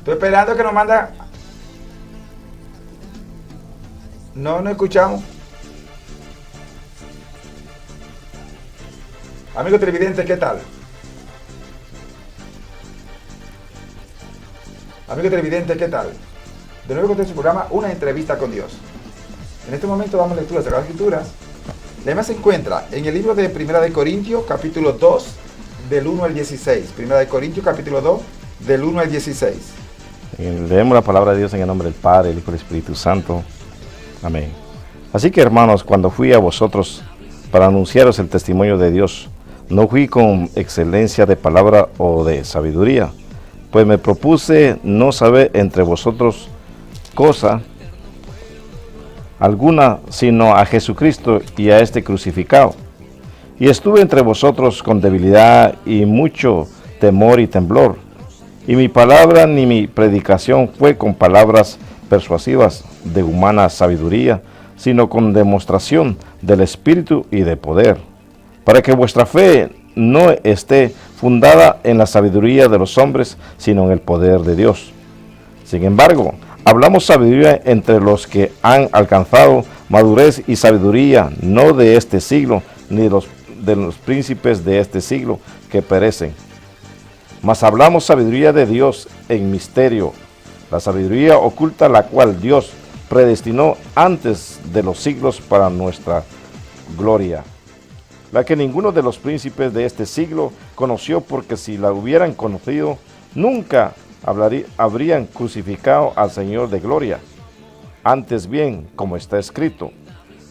Estoy esperando que nos manda. No escuchamos. Amigo televidente, ¿qué tal? Amigo televidente, ¿qué tal? De nuevo con su programa, Una entrevista con Dios. En este momento damos lectura de las Escrituras. La misma se encuentra en el libro de Primera de Corintios, capítulo 2, del 1 al 16. Primera de Corintios, capítulo 2, del 1 al 16. Leemos la palabra de Dios en el nombre del Padre, el Hijo y el Espíritu Santo. Amén. Así que, hermanos, cuando fui a vosotros para anunciaros el testimonio de Dios, no fui con excelencia de palabra o de sabiduría, pues me propuse no saber entre vosotros cosa alguna, sino a Jesucristo y a este crucificado. Y estuve entre vosotros con debilidad y mucho temor y temblor. Y mi palabra ni mi predicación fue con palabras persuasivas de humana sabiduría, sino con demostración del Espíritu y de poder, para que vuestra fe no esté fundada en la sabiduría de los hombres, sino en el poder de Dios. Sin embargo, hablamos sabiduría entre los que han alcanzado madurez y sabiduría, no de este siglo, ni de los príncipes de este siglo que perecen. Mas hablamos sabiduría de Dios en misterio, la sabiduría oculta la cual Dios predestinó antes de los siglos para nuestra gloria, la que ninguno de los príncipes de este siglo conoció, porque si la hubieran conocido, nunca habrían crucificado al Señor de gloria. Antes bien, como está escrito,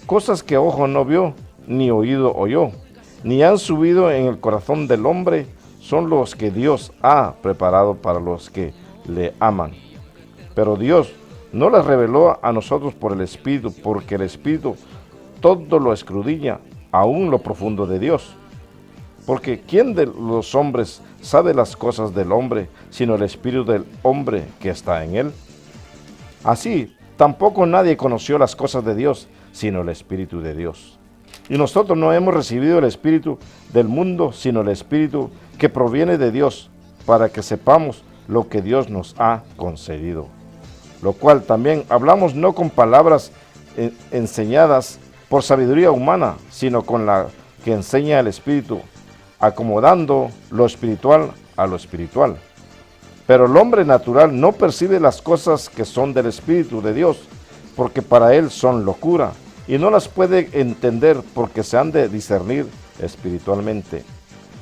cosas que ojo no vio, ni oído oyó, ni han subido en el corazón del hombre, son los que Dios ha preparado para los que le aman. Pero Dios no las reveló a nosotros por el Espíritu, porque el Espíritu todo lo escudriña, aún lo profundo de Dios. Porque ¿quién de los hombres sabe las cosas del hombre, sino el espíritu del hombre que está en él? Así, tampoco nadie conoció las cosas de Dios, sino el Espíritu de Dios. Y nosotros no hemos recibido el espíritu del mundo, sino el Espíritu que proviene de Dios, para que sepamos lo que Dios nos ha concedido. Lo cual también hablamos no con palabras enseñadas por sabiduría humana, sino con la que enseña el Espíritu, acomodando lo espiritual a lo espiritual. Pero el hombre natural no percibe las cosas que son del Espíritu de Dios, porque para él son locura, y no las puede entender porque se han de discernir espiritualmente.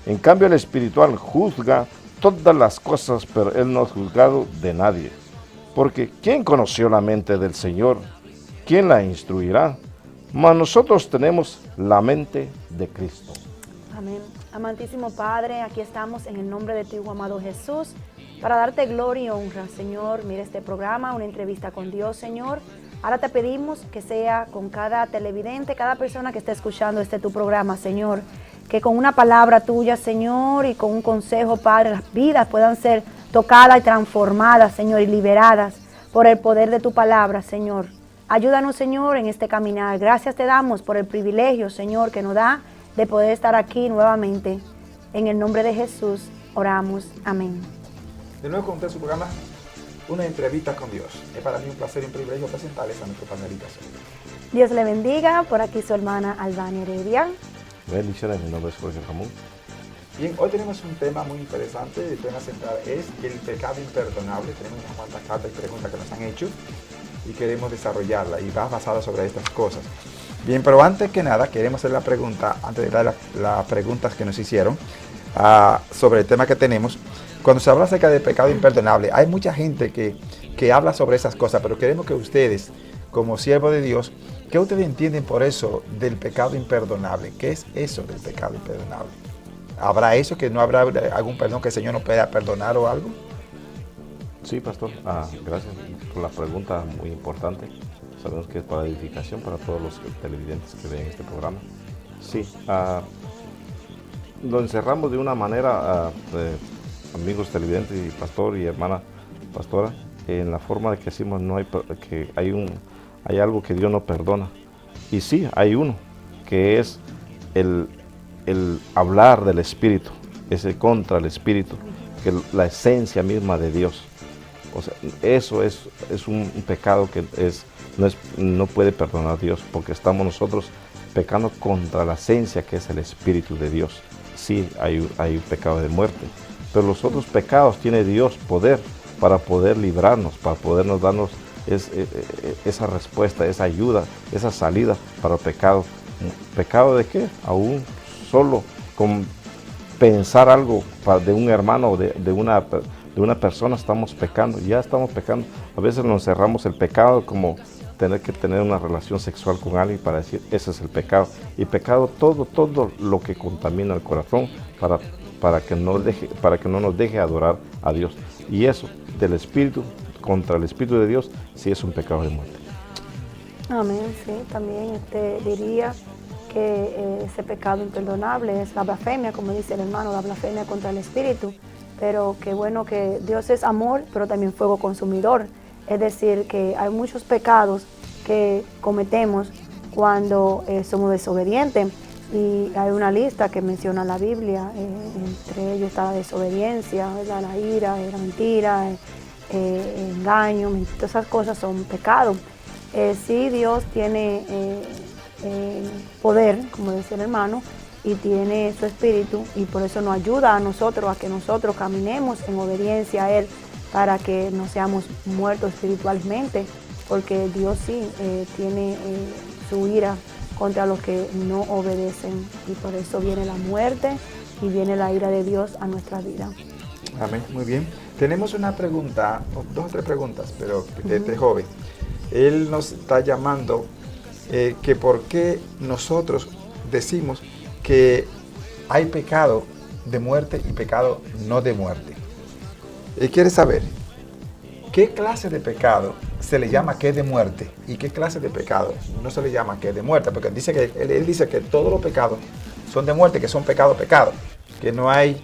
En cambio, el espiritual juzga todas las cosas, pero él no es juzgado de nadie. Porque ¿quién conoció la mente del Señor? ¿Quién la instruirá? Mas nosotros tenemos la mente de Cristo. Amén. Amantísimo Padre, aquí estamos en el nombre de tu Hijo amado Jesús, para darte gloria y honra, Señor. Mira este programa, una entrevista con Dios, Señor. Ahora te pedimos que sea con cada televidente, cada persona que esté escuchando tu programa, Señor. Que con una palabra tuya, Señor, y con un consejo, Padre, las vidas puedan ser tocadas y transformadas, Señor, y liberadas por el poder de tu palabra, Señor. Ayúdanos, Señor, en este caminar. Gracias te damos por el privilegio, Señor, que nos da de poder estar aquí nuevamente. En el nombre de Jesús oramos. Amén. De nuevo con usted su programa, Una entrevista con Dios. Es para mí un placer y un privilegio presentarles a nuestros panelistas. Dios le bendiga. Por aquí su hermana Albania Heredia. Bendiciones, mi nombre es Jorge Ramón. Bien, hoy tenemos un tema muy interesante. El tema central es el pecado imperdonable. Tenemos unas cuantas cartas y preguntas que nos han hecho y queremos desarrollarla y va basada sobre estas cosas. Bien, pero antes que nada queremos hacer la pregunta, antes de dar las preguntas que nos hicieron sobre el tema que tenemos. Cuando se habla acerca del pecado imperdonable, hay mucha gente que habla sobre esas cosas, pero queremos que ustedes, como siervos de Dios, ¿qué ustedes entienden por eso del pecado imperdonable? ¿Qué es eso del pecado imperdonable? ¿Habrá eso, que no habrá algún perdón que el Señor no pueda perdonar o algo? Sí, pastor. Gracias por la pregunta muy importante. Sabemos que es para edificación para todos los televidentes que ven este programa. Sí, lo encerramos de una manera, amigos televidentes y pastor y hermana pastora, en la forma de que decimos que hay algo que Dios no perdona. Y sí, hay uno, que es el hablar del Espíritu, ese contra el Espíritu, que es la esencia misma de Dios. O sea, eso es un pecado que no puede perdonar Dios, porque estamos nosotros pecando contra la esencia que es el Espíritu de Dios. Sí, hay un pecado de muerte, pero los otros pecados tiene Dios poder para poder librarnos, para podernos darnos esa respuesta, esa ayuda, esa salida para el pecado. ¿Pecado de qué? Aún solo con pensar algo de un hermano o de una persona estamos pecando, ya estamos pecando. A veces nos cerramos el pecado como tener que tener una relación sexual con alguien para decir, ese es el pecado. Y pecado, todo lo que contamina el corazón para que no nos deje adorar a Dios. Y eso, del Espíritu, contra el Espíritu de Dios, sí es un pecado de muerte. Amén, sí, también diría que ese pecado imperdonable es la blasfemia, como dice el hermano, la blasfemia contra el Espíritu. Pero qué bueno que Dios es amor, pero también fuego consumidor. Es decir, que hay muchos pecados que cometemos cuando somos desobedientes. Y hay una lista que menciona la Biblia, entre ellos está la desobediencia, ¿verdad? La ira, la mentira, engaño, todas esas cosas son pecados. Sí, Dios tiene poder, como decía el hermano, y tiene su espíritu, y por eso nos ayuda a nosotros a que nosotros caminemos en obediencia a Él, para que no seamos muertos espiritualmente, porque Dios sí tiene su ira contra los que no obedecen, y por eso viene la muerte y viene la ira de Dios a nuestra vida. Amén, muy bien. Tenemos una pregunta, dos o tres preguntas, pero de este joven. Él nos está llamando que por qué nosotros decimos que hay pecado de muerte y pecado no de muerte. Él quiere saber qué clase de pecado se le llama que es de muerte y qué clase de pecado no se le llama que es de muerte, porque él dice que todos los pecados son de muerte, que son pecado, que no hay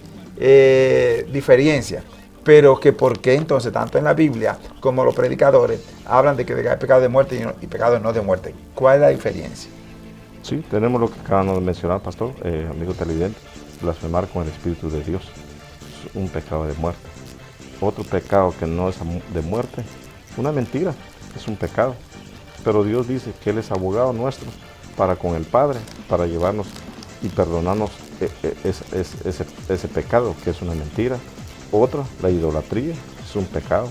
diferencia, pero que por qué entonces tanto en la Biblia como los predicadores hablan de que hay pecado de muerte y pecado no de muerte. ¿Cuál es la diferencia? Sí, tenemos lo que acabamos de mencionar, pastor, amigo televidente, blasfemar con el Espíritu de Dios, es un pecado de muerte. Otro pecado que no es de muerte, una mentira, es un pecado. Pero Dios dice que Él es abogado nuestro para con el Padre, para llevarnos y perdonarnos ese pecado que es una mentira. Otra, la idolatría, es un pecado.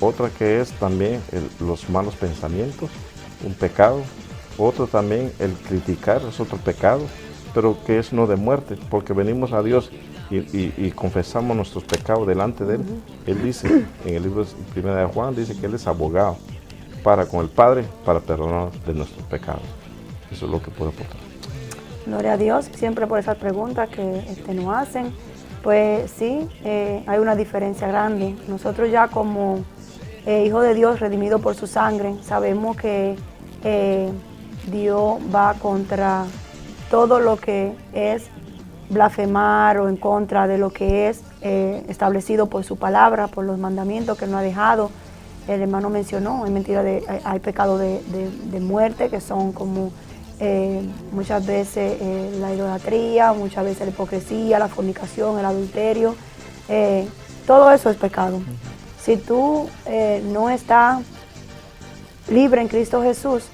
Otra que es también los malos pensamientos, un pecado. Otro también, el criticar, es otro pecado, pero que es no de muerte, porque venimos a Dios y confesamos nuestros pecados delante de Él. Él dice, en el libro de 1 de Juan, dice que Él es abogado para con el Padre, para perdonarnos de nuestros pecados. Eso es lo que puedo aportar. Gloria a Dios, siempre por esas preguntas que nos hacen. Pues sí, hay una diferencia grande. Nosotros ya como hijos de Dios, redimidos por su sangre, sabemos que Dios va contra todo lo que es blasfemar o en contra de lo que es establecido por su palabra, por los mandamientos que nos ha dejado. El hermano mencionó, hay pecado de muerte, que son como muchas veces la idolatría, muchas veces la hipocresía, la fornicación, el adulterio. Todo eso es pecado. Si tú no estás libre en Cristo Jesús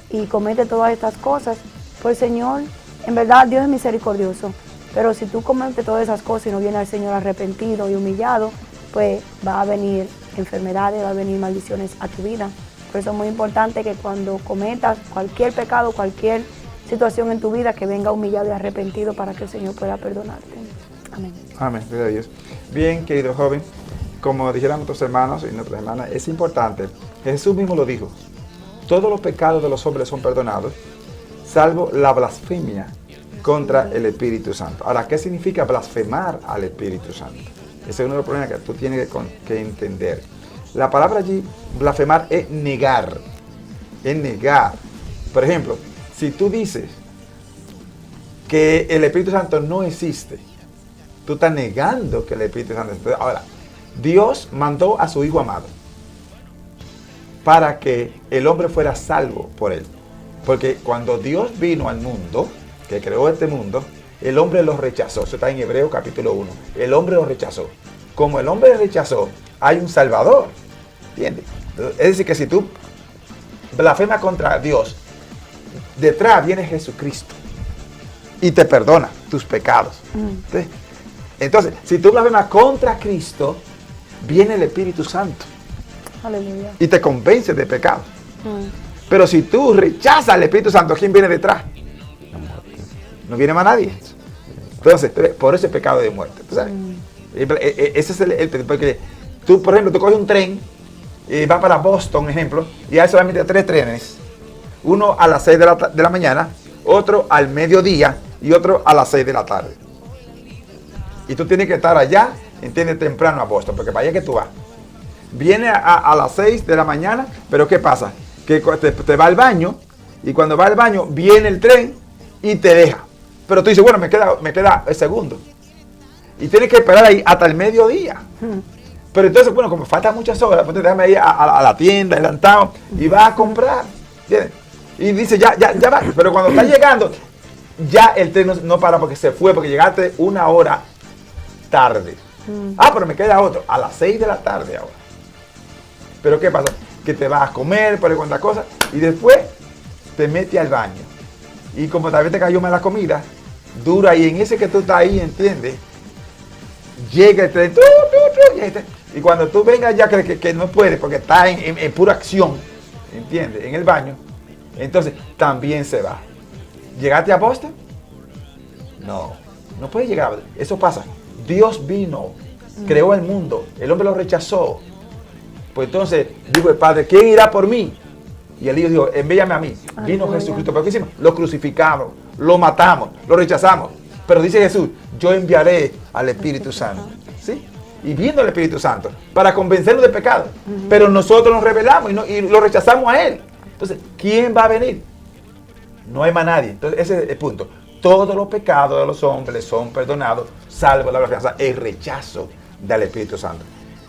y cometes todas estas cosas, pues Señor, en verdad Dios es misericordioso, pero si tú cometes todas esas cosas y no viene al Señor arrepentido y humillado, pues va a venir enfermedades, va a venir maldiciones a tu vida. Por eso es muy importante que cuando cometas cualquier pecado, cualquier situación en tu vida, que venga humillado y arrepentido para que el Señor pueda perdonarte. Amén. Amén, gloria a Dios. Bien, querido joven, como dijeron nuestros hermanos y nuestras hermanas, es importante, Jesús mismo lo dijo, todos los pecados de los hombres son perdonados, salvo la blasfemia contra el Espíritu Santo. Ahora, ¿qué significa blasfemar al Espíritu Santo? Ese es uno de los problemas que tú tienes que entender. La palabra allí, blasfemar, es negar. Es negar. Por ejemplo, si tú dices que el Espíritu Santo no existe, tú estás negando que el Espíritu Santo existe. Ahora, Dios mandó a su Hijo amado para que el hombre fuera salvo por él. Porque cuando Dios vino al mundo, que creó este mundo, el hombre lo rechazó. Eso está en Hebreos capítulo 1. El hombre lo rechazó. Como el hombre rechazó, hay un Salvador. ¿Entiendes? Es decir, que si tú blasfemas contra Dios, detrás viene Jesucristo y te perdona tus pecados. ¿Sí? Entonces, si tú blasfemas contra Cristo, viene el Espíritu Santo. Aleluya. Y te convence de pecado. Pero si tú rechazas al Espíritu Santo, ¿quién viene detrás? No viene más nadie. Entonces, por ese pecado de muerte. ¿Tú sabes? Ese es el porque tú, por ejemplo, tú coges un tren y vas para Boston, ejemplo, y hay solamente 3 trenes. Uno a las 6 de la mañana, otro al mediodía y otro a las 6 de la tarde. Y tú tienes que estar allá, entiendes, temprano a Boston, porque para allá que tú vas. Viene a las 6 de la mañana, pero ¿qué pasa? Que te va al baño, y cuando va al baño, viene el tren y te deja. Pero tú dices, bueno, me queda el segundo. Y tienes que esperar ahí hasta el mediodía. Pero entonces, bueno, como faltan muchas horas, pues déjame ir a la tienda, adelantado, y vas a comprar. ¿Entiendes? Y dice, ya va. Pero cuando está llegando, ya el tren no para porque se fue, porque llegaste 1 hora tarde. Pero me queda otro, a las 6 de la tarde ahora. Pero ¿qué pasa? Que te vas a comer, por cuantas cosas, y después te metes al baño. Y como tal vez te cayó mal la comida, dura, y en ese que tú estás ahí, ¿entiendes? Llega el tren, y cuando tú vengas ya que no puedes, porque está en pura acción, ¿entiendes? En el baño, entonces también se va. ¿Llegaste a Boston? No puedes llegar. Eso pasa. Dios vino, creó el mundo, el hombre lo rechazó. Pues entonces dijo el Padre, ¿quién irá por mí? Y el Hijo dijo, envíame a mí. Vino Jesucristo. ¿Pero qué hicimos? Lo crucificamos, lo matamos, lo rechazamos. Pero dice Jesús, yo enviaré al Espíritu Santo. ¿Sí? Y vino el Espíritu Santo para convencernos de pecado. Pero nosotros nos rebelamos y lo rechazamos a Él. Entonces, ¿quién va a venir? No hay más nadie. Entonces, ese es el punto. Todos los pecados de los hombres son perdonados, salvo la blasfemia, el rechazo del Espíritu Santo.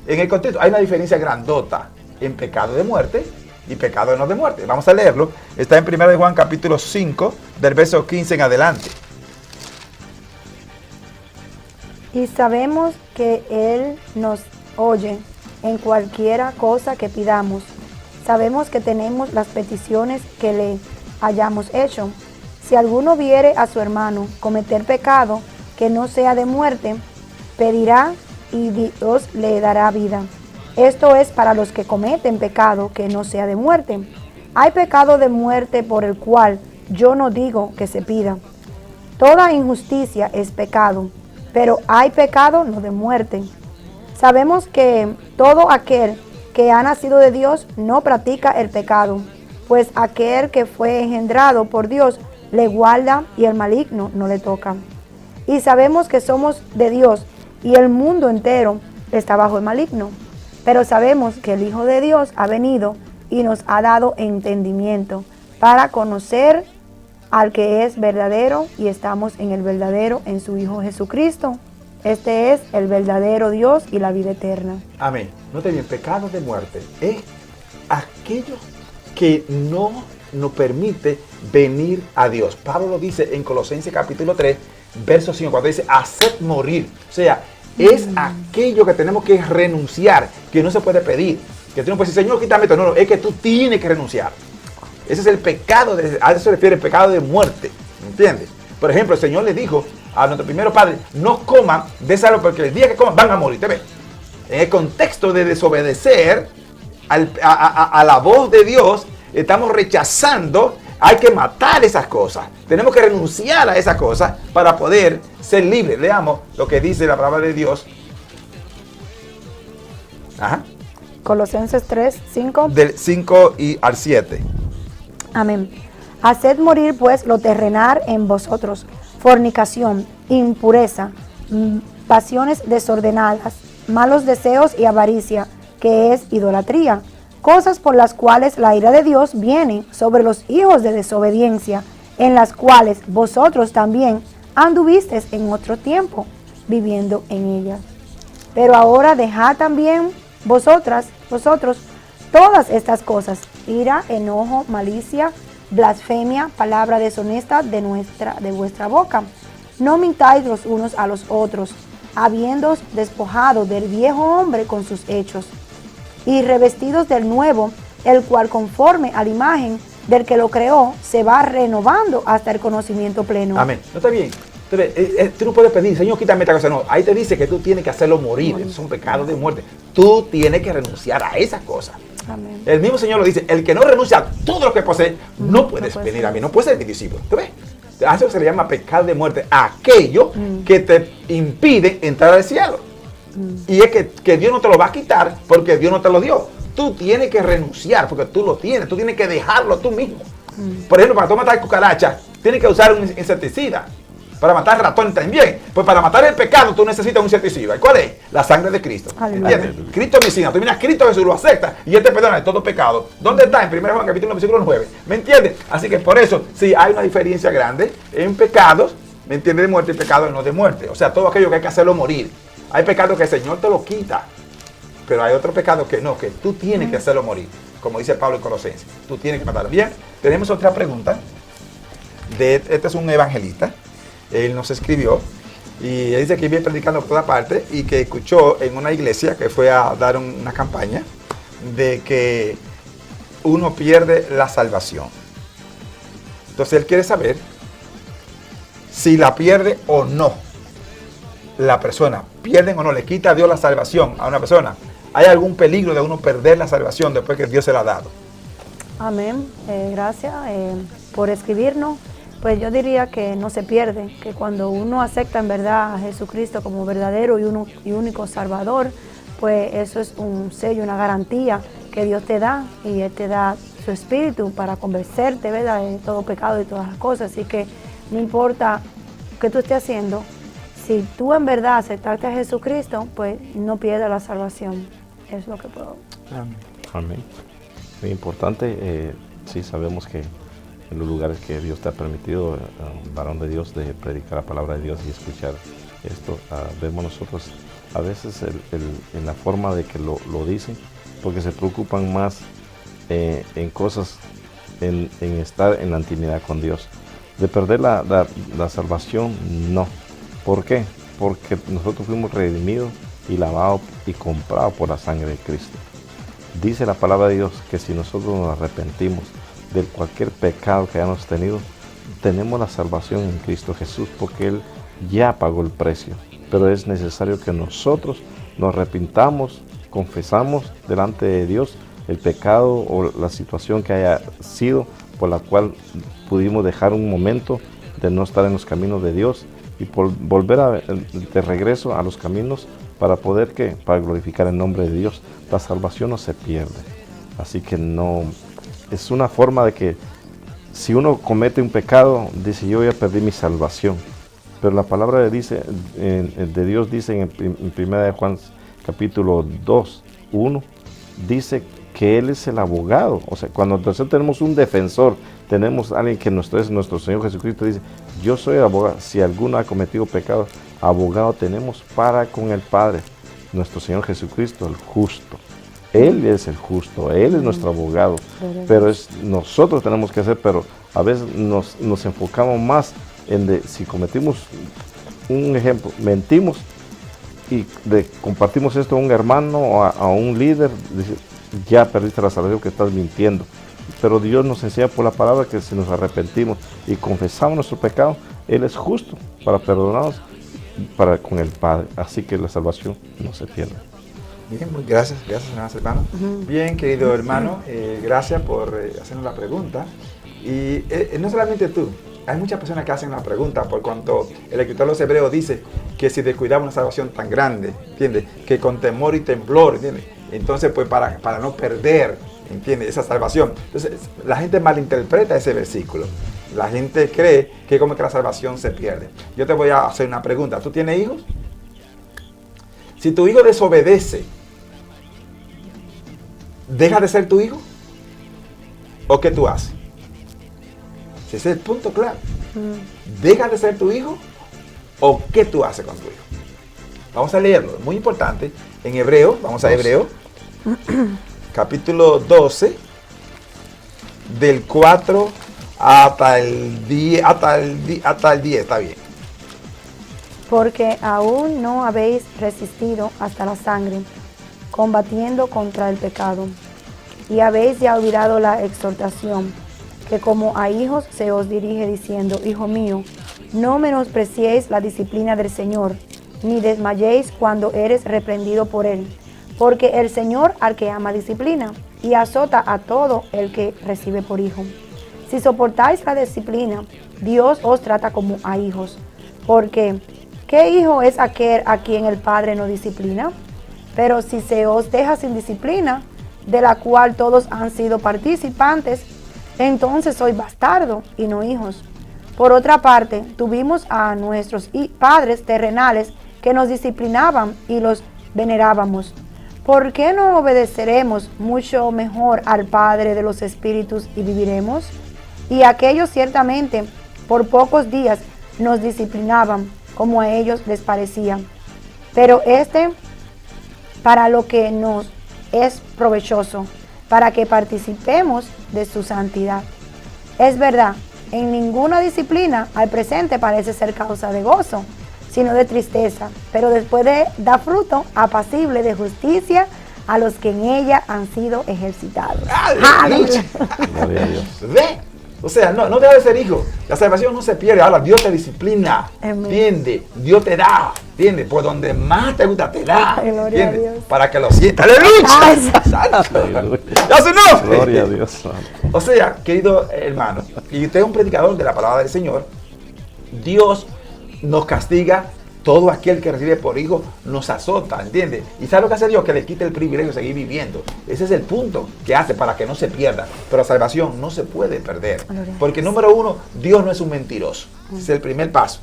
En el contexto hay una diferencia grandota en pecado de muerte y pecado no de muerte. Vamos a leerlo. Está en 1 Juan capítulo 5, del verso 15 en adelante. Y sabemos que Él nos oye en cualquiera cosa que pidamos. Sabemos que tenemos las peticiones que le hayamos hecho. Si alguno viere a su hermano cometer pecado que no sea de muerte, pedirá y Dios le dará vida. Esto es para los que cometen pecado que no sea de muerte. Hay pecado de muerte por el cual yo no digo que se pida. Toda injusticia es pecado, pero hay pecado no de muerte. Sabemos que todo aquel que ha nacido de Dios no practica el pecado, pues aquel que fue engendrado por Dios le guarda y el maligno no le toca. Y sabemos que somos de Dios y el mundo entero está bajo el maligno. Pero sabemos que el Hijo de Dios ha venido y nos ha dado entendimiento para conocer al que es verdadero, y estamos en el verdadero, en su Hijo Jesucristo. Este es el verdadero Dios y la vida eterna. Amén. Note bien, pecado de muerte es aquello que no nos permite venir a Dios. Pablo lo dice en Colosenses capítulo 3, verso 5, cuando dice, haced morir. O sea, es aquello que tenemos que renunciar, que no se puede pedir. Que tú no puedes decir, Señor, quítame esto. No, es que tú tienes que renunciar. Ese es el pecado, a eso se refiere el pecado de muerte. ¿Entiendes? Por ejemplo, el Señor le dijo a nuestro primero padre, no coman de esa árbol porque el día que coman van a morir. ¿Te ves? En el contexto de desobedecer a la voz de Dios, estamos rechazando, hay que matar esas cosas. Tenemos que renunciar a esas cosas para poder ser libres. Leamos lo que dice la palabra de Dios. Colosenses 3, 5. Del 5 y al 7. Amén. Haced morir pues lo terrenal en vosotros, fornicación, impureza, pasiones desordenadas, malos deseos y avaricia, que es idolatría, cosas por las cuales la ira de Dios viene sobre los hijos de desobediencia, en las cuales vosotros también anduvisteis en otro tiempo, viviendo en ellas. Pero ahora dejad también vosotros todas estas cosas: ira, enojo, malicia, blasfemia, palabra deshonesta de vuestra boca. No mintáis los unos a los otros, habiéndoos despojado del viejo hombre con sus hechos, y revestidos del nuevo, el cual conforme a la imagen del que lo creó, se va renovando hasta el conocimiento pleno. Amén. ¿No está bien? Entonces, tú no puedes pedir, Señor, quítame esta cosa. No, ahí te dice que tú tienes que hacerlo morir. Es un pecado de muerte. Tú tienes que renunciar a esas cosas. Amén. El mismo Señor lo dice, el que no renuncia a todo lo que posee, no puedes venir a mí, no puedes ser mi discípulo. ¿Tú ves? A eso se le llama pecado de muerte, aquello que te impide entrar al cielo. Y es que Dios no te lo va a quitar porque Dios no te lo dio. Tú tienes que renunciar porque tú lo tienes, tú tienes que dejarlo tú mismo. Por ejemplo, para tú matar cucarachas, tienes que usar un insecticida. Para matar ratón también. Pues para matar el pecado tú necesitas un insecticida. ¿Y cuál es? La sangre de Cristo. ¿Entiendes? Cristo medicina. Tú miras, Cristo Jesús lo acepta y Él te perdona de todo pecado. ¿Dónde está? En 1 Juan capítulo 1, versículo 9. ¿Me entiendes? Así que por eso, sí, hay una diferencia grande en pecados, ¿me entiendes? De muerte y pecados no de muerte. O sea, todo aquello que hay que hacerlo morir. Hay pecados que el Señor te lo quita. Pero hay otros pecados que no, que tú tienes que hacerlo morir. Como dice Pablo en Colosenses. Tú tienes que matarlo. Bien, tenemos otra pregunta. Este es un evangelista. Él nos escribió y él dice que viene predicando por toda parte y que escuchó en una iglesia que fue a dar una campaña de que uno pierde la salvación. Entonces él quiere saber si la pierde o no. La persona, pierden o no, le quita a Dios la salvación a una persona. ¿Hay algún peligro de uno perder la salvación después que Dios se la ha dado? Amén. Gracias por escribirnos. Pues yo diría que no se pierde, que cuando uno acepta en verdad a Jesucristo como verdadero y único Salvador, pues eso es un sello, una garantía que Dios te da, y Él te da su Espíritu para convencerte, ¿verdad?, de todo pecado y todas las cosas. Así que no importa qué tú estés haciendo, si tú en verdad aceptaste a Jesucristo, pues no pierdas la salvación. Es lo que puedo. Amén. Muy importante, sí sabemos que en los lugares que Dios te ha permitido, varón de Dios, de predicar la palabra de Dios y escuchar esto, vemos nosotros a veces en la forma de que lo dicen, porque se preocupan más en cosas, en estar en la intimidad con Dios. De perder la salvación, no. ¿Por qué? Porque nosotros fuimos redimidos y lavados y comprados por la sangre de Cristo. Dice la palabra de Dios que si nosotros nos arrepentimos de cualquier pecado que hayamos tenido, tenemos la salvación en Cristo Jesús, porque Él ya pagó el precio. Pero es necesario que nosotros nos arrepintamos, confesamos delante de Dios el pecado o la situación que haya sido por la cual pudimos dejar un momento de no estar en los caminos de Dios y volver de regreso a los caminos para poder para glorificar el nombre de Dios. La salvación no se pierde. Así que no, es una forma de que si uno comete un pecado, dice yo ya perdí mi salvación. Pero la palabra de Dios dice en 1 Juan capítulo 2, 1, dice que Él es el abogado. O sea, cuando entonces tenemos un defensor, tenemos alguien que es nuestro Señor Jesucristo, dice, yo soy el abogado. Si alguno ha cometido pecado, abogado tenemos para con el Padre, nuestro Señor Jesucristo, el justo. Él es el justo, Él es nuestro abogado. Pero nosotros tenemos que hacer, pero a veces nos enfocamos más en si cometimos un ejemplo, mentimos y compartimos esto a un hermano o a un líder, dice, ya perdiste la salvación que estás mintiendo. Pero Dios nos enseña por la palabra que si nos arrepentimos y confesamos nuestro pecado, Él es justo para perdonarnos para con el Padre. Así que la salvación no se pierde. Bien, muy gracias, hermano. Bien, querido hermano, gracias por hacernos la pregunta. Y no solamente tú, hay muchas personas que hacen la pregunta por cuanto el escritor de los Hebreos dice que si descuidamos una salvación tan grande, ¿entiendes? Que con temor y temblor, ¿entiendes? Entonces, pues para no perder, ¿entiendes? Esa salvación. Entonces, la gente malinterpreta ese versículo. La gente cree que como que la salvación se pierde. Yo te voy a hacer una pregunta. ¿Tú tienes hijos? Si tu hijo desobedece, ¿deja de ser tu hijo? ¿O qué tú haces? Ese es el punto claro. ¿Deja de ser tu hijo? ¿O qué tú haces con tu hijo? Vamos a leerlo, es muy importante. En Hebreo, vamos a Hebreo, capítulo 12, del 4 hasta el 10, está bien. porque aún no habéis resistido hasta la sangre, combatiendo contra el pecado. Y habéis ya olvidado la exhortación, que como a hijos se os dirige diciendo, Hijo mío, no menospreciéis la disciplina del Señor, ni desmayéis cuando eres reprendido por Él, porque el Señor al que ama disciplina, y azota a todo el que recibe por hijo. Si soportáis la disciplina, Dios os trata como a hijos, porque ¿qué hijo es aquel a quien el Padre no disciplina? Pero si se os deja sin disciplina, de la cual todos han sido participantes, entonces sois bastardo y no hijos. Por otra parte, tuvimos a nuestros padres terrenales que nos disciplinaban y los venerábamos. ¿Por qué no obedeceremos mucho mejor al Padre de los Espíritus y viviremos? Y aquellos ciertamente por pocos días nos disciplinaban como a ellos les parecía. Pero para lo que nos es provechoso, para que participemos de su santidad. Es verdad, en ninguna disciplina al presente parece ser causa de gozo, sino de tristeza, pero después da fruto apacible de justicia a los que en ella han sido ejercitados. ¡Aleluya! ¿Ve? O sea, no deja de ser hijo. La salvación no se pierde. Ahora, Dios te disciplina. ¿Entiendes? Dios te da. ¿Entiendes? Por donde más te gusta, te da. ¿Entiendes? Para que lo sientas. ¡Aleluya! ¡Santo! ¡Ya su nombre! Gloria a Dios. O sea, querido hermano, y usted es un predicador de la palabra del Señor, Dios nos castiga. Todo aquel que recibe por hijo nos azota, ¿entiendes? ¿Y sabe lo que hace Dios? Que le quite el privilegio de seguir viviendo. Ese es el punto que hace para que no se pierda. Pero la salvación no se puede perder. Porque número uno, Dios no es un mentiroso. Ese es el primer paso.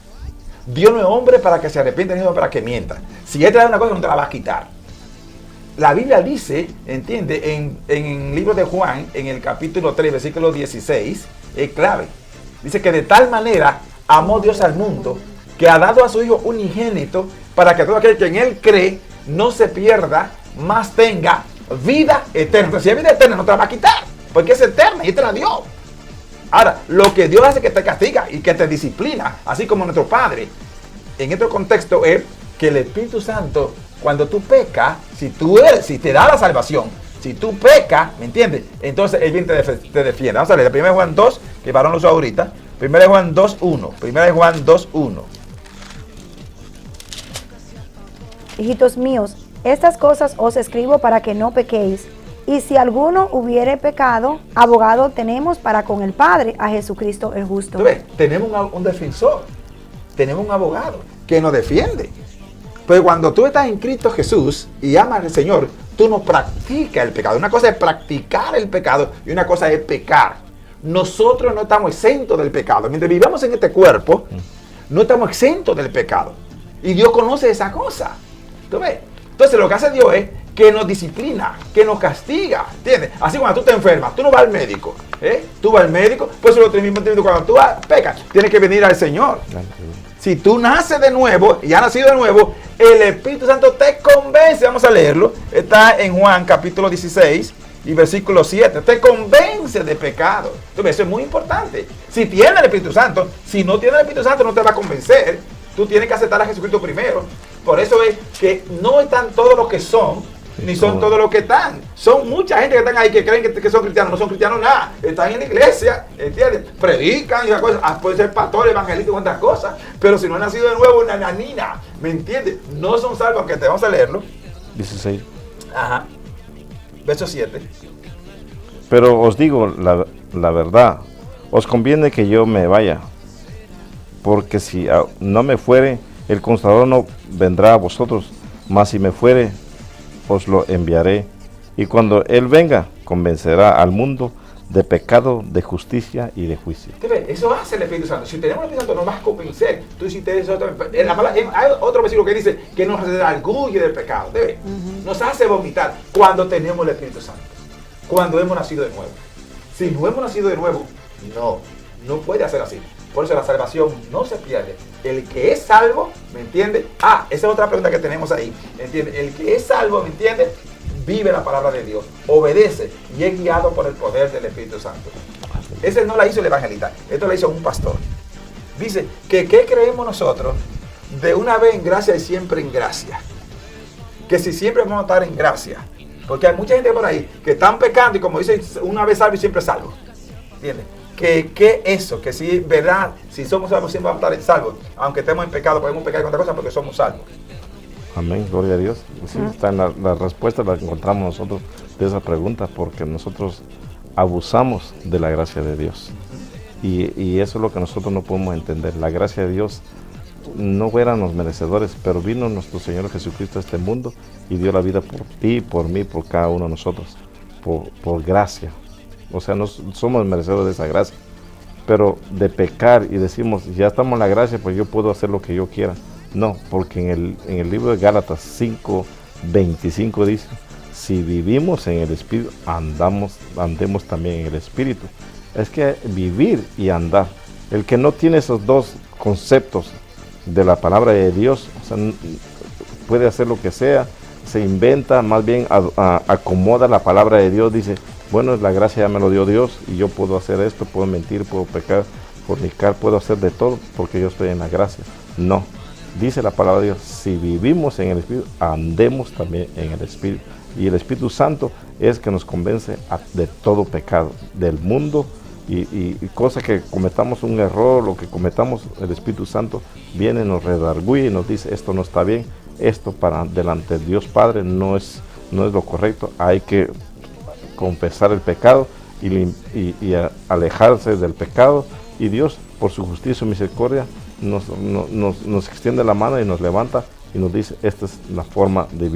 Dios no es hombre para que se arrepienta, ni hombre para que mienta. Si Él te da una cosa, no te la va a quitar. La Biblia dice, ¿entiende? En el libro de Juan, en el capítulo 3, versículo 16, es clave. Dice que de tal manera amó Dios al mundo, que ha dado a su Hijo unigénito, para que todo aquel que en Él cree no se pierda, mas tenga vida eterna. Entonces, si hay vida eterna, no te la va a quitar, porque es eterna y te la dio. Ahora, lo que Dios hace es que te castiga y que te disciplina, así como nuestro Padre. En este contexto es que el Espíritu Santo, cuando tú pecas, si te da la salvación, si tú pecas, ¿me entiendes? Entonces Él viene y te defiende. Vamos a leer 1 Juan 2, que varón lo usó ahorita. 1 Juan 2.1. 1 Juan 2.1. Hijitos míos, estas cosas os escribo para que no pequéis. Y si alguno hubiere pecado, abogado tenemos para con el Padre, a Jesucristo el justo. ¿Tú ves? Tenemos un defensor, tenemos un abogado que nos defiende. Pero cuando tú estás en Cristo Jesús y amas al Señor, tú no practicas el pecado. Una cosa es practicar el pecado y una cosa es pecar. Nosotros no estamos exentos del pecado. Mientras vivamos en este cuerpo, no estamos exentos del pecado. Y Dios conoce esa cosa. ¿Tú ves? Entonces lo que hace Dios es que nos disciplina, que nos castiga. ¿Entiendes? Así cuando tú te enfermas, tú no vas al médico. Tú vas al médico, pues lo mismo cuando tú pecas, tienes que venir al Señor. Si tú naces de nuevo y has nacido de nuevo, el Espíritu Santo te convence. Vamos a leerlo. Está en Juan capítulo 16 y versículo 7. Te convence de pecado. Entonces, eso es muy importante. Si tienes el Espíritu Santo, si no tienes el Espíritu Santo, no te va a convencer. Tú tienes que aceptar a Jesucristo primero. Por eso es que no están todos los que son, ni son todos los que están. Son mucha gente que están ahí que creen que son cristianos. No son cristianos nada. Están en la iglesia, ¿entiendes? Predican y esas cosas. Pueden ser pastores, evangelistas y otras cosas. Pero si no han nacido de nuevo, una nanina, ¿me entiendes? No son salvos, aunque te vamos a leerlo. 16. Ajá. Verso 7. Pero os digo la verdad, os conviene que yo me vaya, porque si no me fuere, el Consolador no vendrá a vosotros, mas si me fuere, os lo enviaré. Y cuando Él venga, convencerá al mundo de pecado, de justicia y de juicio. Eso hace el Espíritu Santo. Si tenemos el Espíritu Santo, nos vas a convencer. Tú hiciste eso. Hay otro versículo que dice que nos redarguye del pecado. Nos hace vomitar cuando tenemos el Espíritu Santo. Cuando hemos nacido de nuevo. Si no hemos nacido de nuevo, no puede hacer así. Por eso la salvación no se pierde. El que es salvo, ¿me entiende? Esa es otra pregunta que tenemos ahí. ¿Entiende? El que es salvo, ¿me entiende? Vive la palabra de Dios, obedece y es guiado por el poder del Espíritu Santo. Ese no la hizo el evangelista, esto la hizo un pastor. Dice que ¿qué creemos nosotros? de una vez en gracia y siempre en gracia. Que si siempre vamos a estar en gracia. Porque hay mucha gente por ahí que están pecando y como dice, una vez salvo y siempre salvo. ¿Entiendes? Que eso, que si verdad, si somos salvos siempre vamos a estar salvos. Aunque estemos en pecado, podemos pecar con otra cosa porque somos salvos. Amén, gloria a Dios. Sí, está en la respuesta la encontramos nosotros de esa pregunta, porque nosotros abusamos de la gracia de Dios. Y eso es lo que nosotros no podemos entender. La gracia de Dios no éramos merecedores, pero vino nuestro Señor Jesucristo a este mundo y dio la vida por ti, por mí, por cada uno de nosotros, por gracia. O sea, no somos merecedores de esa gracia, pero de pecar y decimos, ya estamos en la gracia, pues yo puedo hacer lo que yo quiera. No, porque en el libro de Gálatas 5:25 dice, si vivimos en el Espíritu, andemos también en el Espíritu. Es que vivir y andar, el que no tiene esos dos conceptos de la palabra de Dios, o sea, puede hacer lo que sea, se inventa, más bien acomoda la palabra de Dios, dice, bueno, la gracia ya me lo dio Dios y yo puedo hacer esto, puedo mentir, puedo pecar, fornicar, puedo hacer de todo porque yo estoy en la gracia. No, dice la palabra de Dios, si vivimos en el Espíritu, andemos también en el Espíritu. Y el Espíritu Santo es que nos convence de todo pecado, del mundo, y cosa que cometamos un error, lo que cometamos, el Espíritu Santo viene, nos redarguye y nos dice, esto no está bien, esto para delante de Dios Padre no es lo correcto, hay que confesar el pecado y alejarse del pecado, y Dios, por su justicia y misericordia, nos extiende la mano y nos levanta y nos dice, esta es la forma de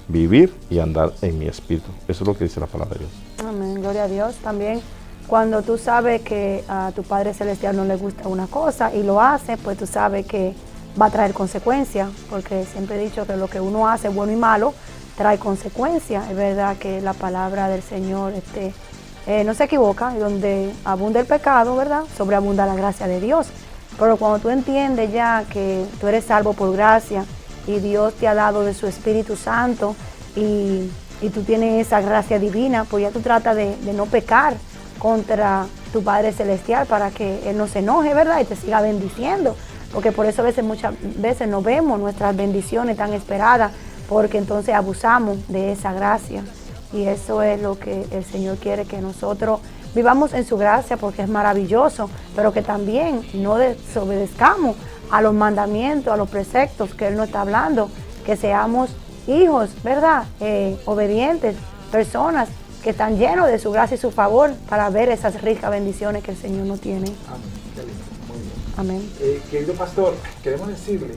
vivir y andar en mi espíritu. Eso es lo que dice la palabra de Dios. Amén, gloria a Dios. También cuando tú sabes que a tu Padre Celestial no le gusta una cosa y lo hace, pues tú sabes que va a traer consecuencias, porque siempre he dicho que lo que uno hace, bueno y malo, trae consecuencias. Es verdad que la palabra del Señor no se equivoca, y donde abunda el pecado, ¿verdad?, sobreabunda la gracia de Dios. Pero cuando tú entiendes ya que tú eres salvo por gracia y Dios te ha dado de su Espíritu Santo y tú tienes esa gracia divina, pues ya tú tratas de no pecar contra tu Padre Celestial para que Él no se enoje, ¿verdad?, y te siga bendiciendo. Porque por eso muchas veces no vemos nuestras bendiciones tan esperadas, porque entonces abusamos de esa gracia. Y eso es lo que el Señor quiere, que nosotros vivamos en su gracia, porque es maravilloso, pero que también no desobedezcamos a los mandamientos, a los preceptos que Él nos está hablando, que seamos hijos, ¿verdad?, obedientes, personas que están llenos de su gracia y su favor para ver esas ricas bendiciones que el Señor nos tiene. Amén. Qué lindo. Muy bien. Amén. Querido pastor, queremos decirle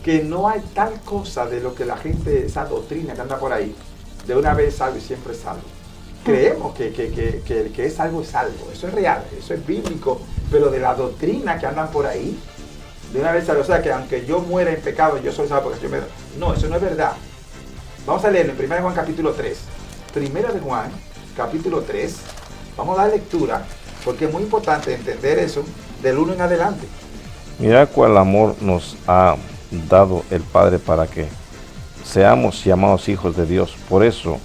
que no hay tal cosa de lo que la gente, esa doctrina que anda por ahí, de una vez salvo y siempre salvo. Creemos que el que es salvo es salvo, eso es real, eso es bíblico, pero de la doctrina que andan por ahí, de una vez salvo, o sea que aunque yo muera en pecado, yo soy salvo porque yo me... No, eso no es verdad. Vamos a leerlo en 1 Juan capítulo 3. 1 Juan capítulo 3, vamos a dar lectura, porque es muy importante entender eso del 1 en adelante. Mira cuál amor nos ha dado el Padre para que seamos llamados hijos de Dios. Por eso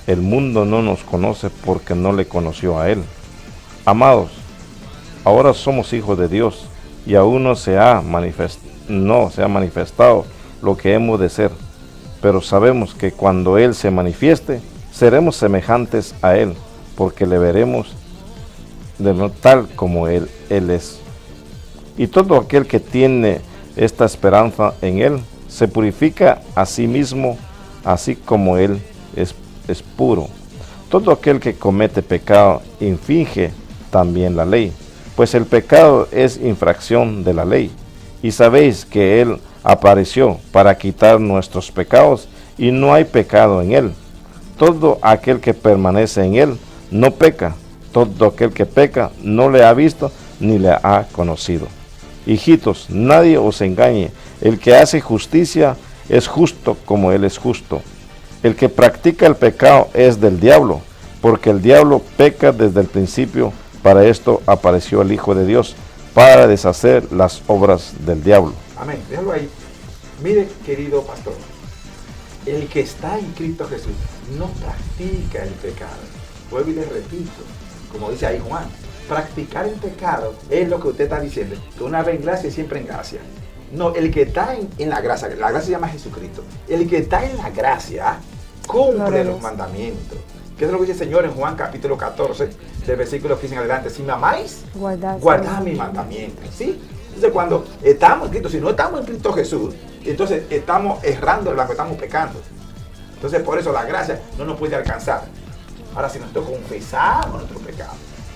el mundo no nos conoce, porque no le conoció a Él. Amados, ahora somos hijos de Dios y aún no se ha manifestado lo que hemos de ser, pero sabemos que cuando Él se manifieste, seremos semejantes a Él, porque le veremos de tal como Él es. Y todo aquel que tiene esta esperanza en Él, se purifica a sí mismo, así como Él es puro. Todo aquel que comete pecado infringe también la ley, pues el pecado es infracción de la ley. Y sabéis que Él apareció para quitar nuestros pecados, y no hay pecado en Él. Todo aquel que permanece en Él no peca. Todo aquel que peca no le ha visto ni le ha conocido. Hijitos, nadie os engañe. El que hace justicia es justo como Él es justo. El que practica el pecado es del diablo, porque el diablo peca desde el principio. Para esto apareció el Hijo de Dios, para deshacer las obras del diablo. Amén. Déjalo ahí. Mire, querido pastor, el que está en Cristo Jesús no practica el pecado. Vuelvo y le repito, como dice ahí Juan, practicar el pecado es lo que usted está diciendo, que una vez en gracia y siempre en gracia. No, el que está en la gracia se llama Jesucristo. El que está en la gracia cumple los mandamientos. ¿Qué es lo que dice el Señor en Juan capítulo 14, del versículo 15 en adelante? Si me amáis, guardad mis mandamientos. ¿Sí? Entonces cuando estamos en Cristo, si no estamos en Cristo Jesús, entonces estamos errando en lo que estamos pecando. Entonces por eso la gracia no nos puede alcanzar. Ahora si nosotros confesamos nuestros pecados,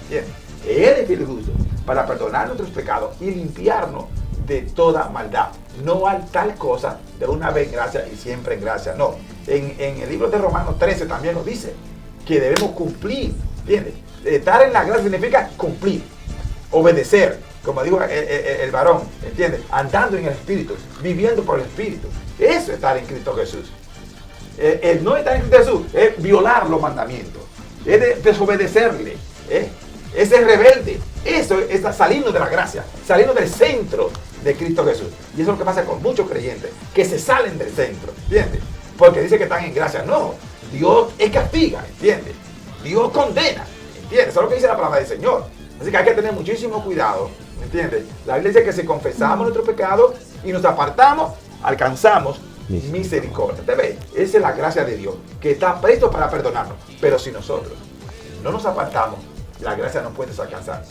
bien, Él es fiel y justo para perdonar nuestros pecados y limpiarnos de toda maldad. No hay tal cosa de una vez en gracia y siempre en gracia. No. En el libro de Romanos 13 también nos dice que debemos cumplir. ¿Entiendes? Estar en la gracia significa cumplir, obedecer, como dijo el varón, ¿entiendes? Andando en el Espíritu, viviendo por el Espíritu. Eso es estar en Cristo Jesús. El no estar en Cristo Jesús es violar los mandamientos, es desobedecerle, es ser rebelde. Eso es salirnos de la gracia, salirnos del centro de Cristo Jesús. Y eso es lo que pasa con muchos creyentes, que se salen del centro, ¿entiendes? Porque dice que están en gracia. No, Dios es castiga, ¿entiendes? Dios condena, ¿entiendes? Eso es lo que dice la palabra del Señor. Así que hay que tener muchísimo cuidado, ¿entiendes? La Biblia dice que si confesamos nuestros pecados y nos apartamos, alcanzamos misericordia. ¿Te ves? Esa es la gracia de Dios, que está presto para perdonarnos. Pero si nosotros no nos apartamos, la gracia no puede alcanzar.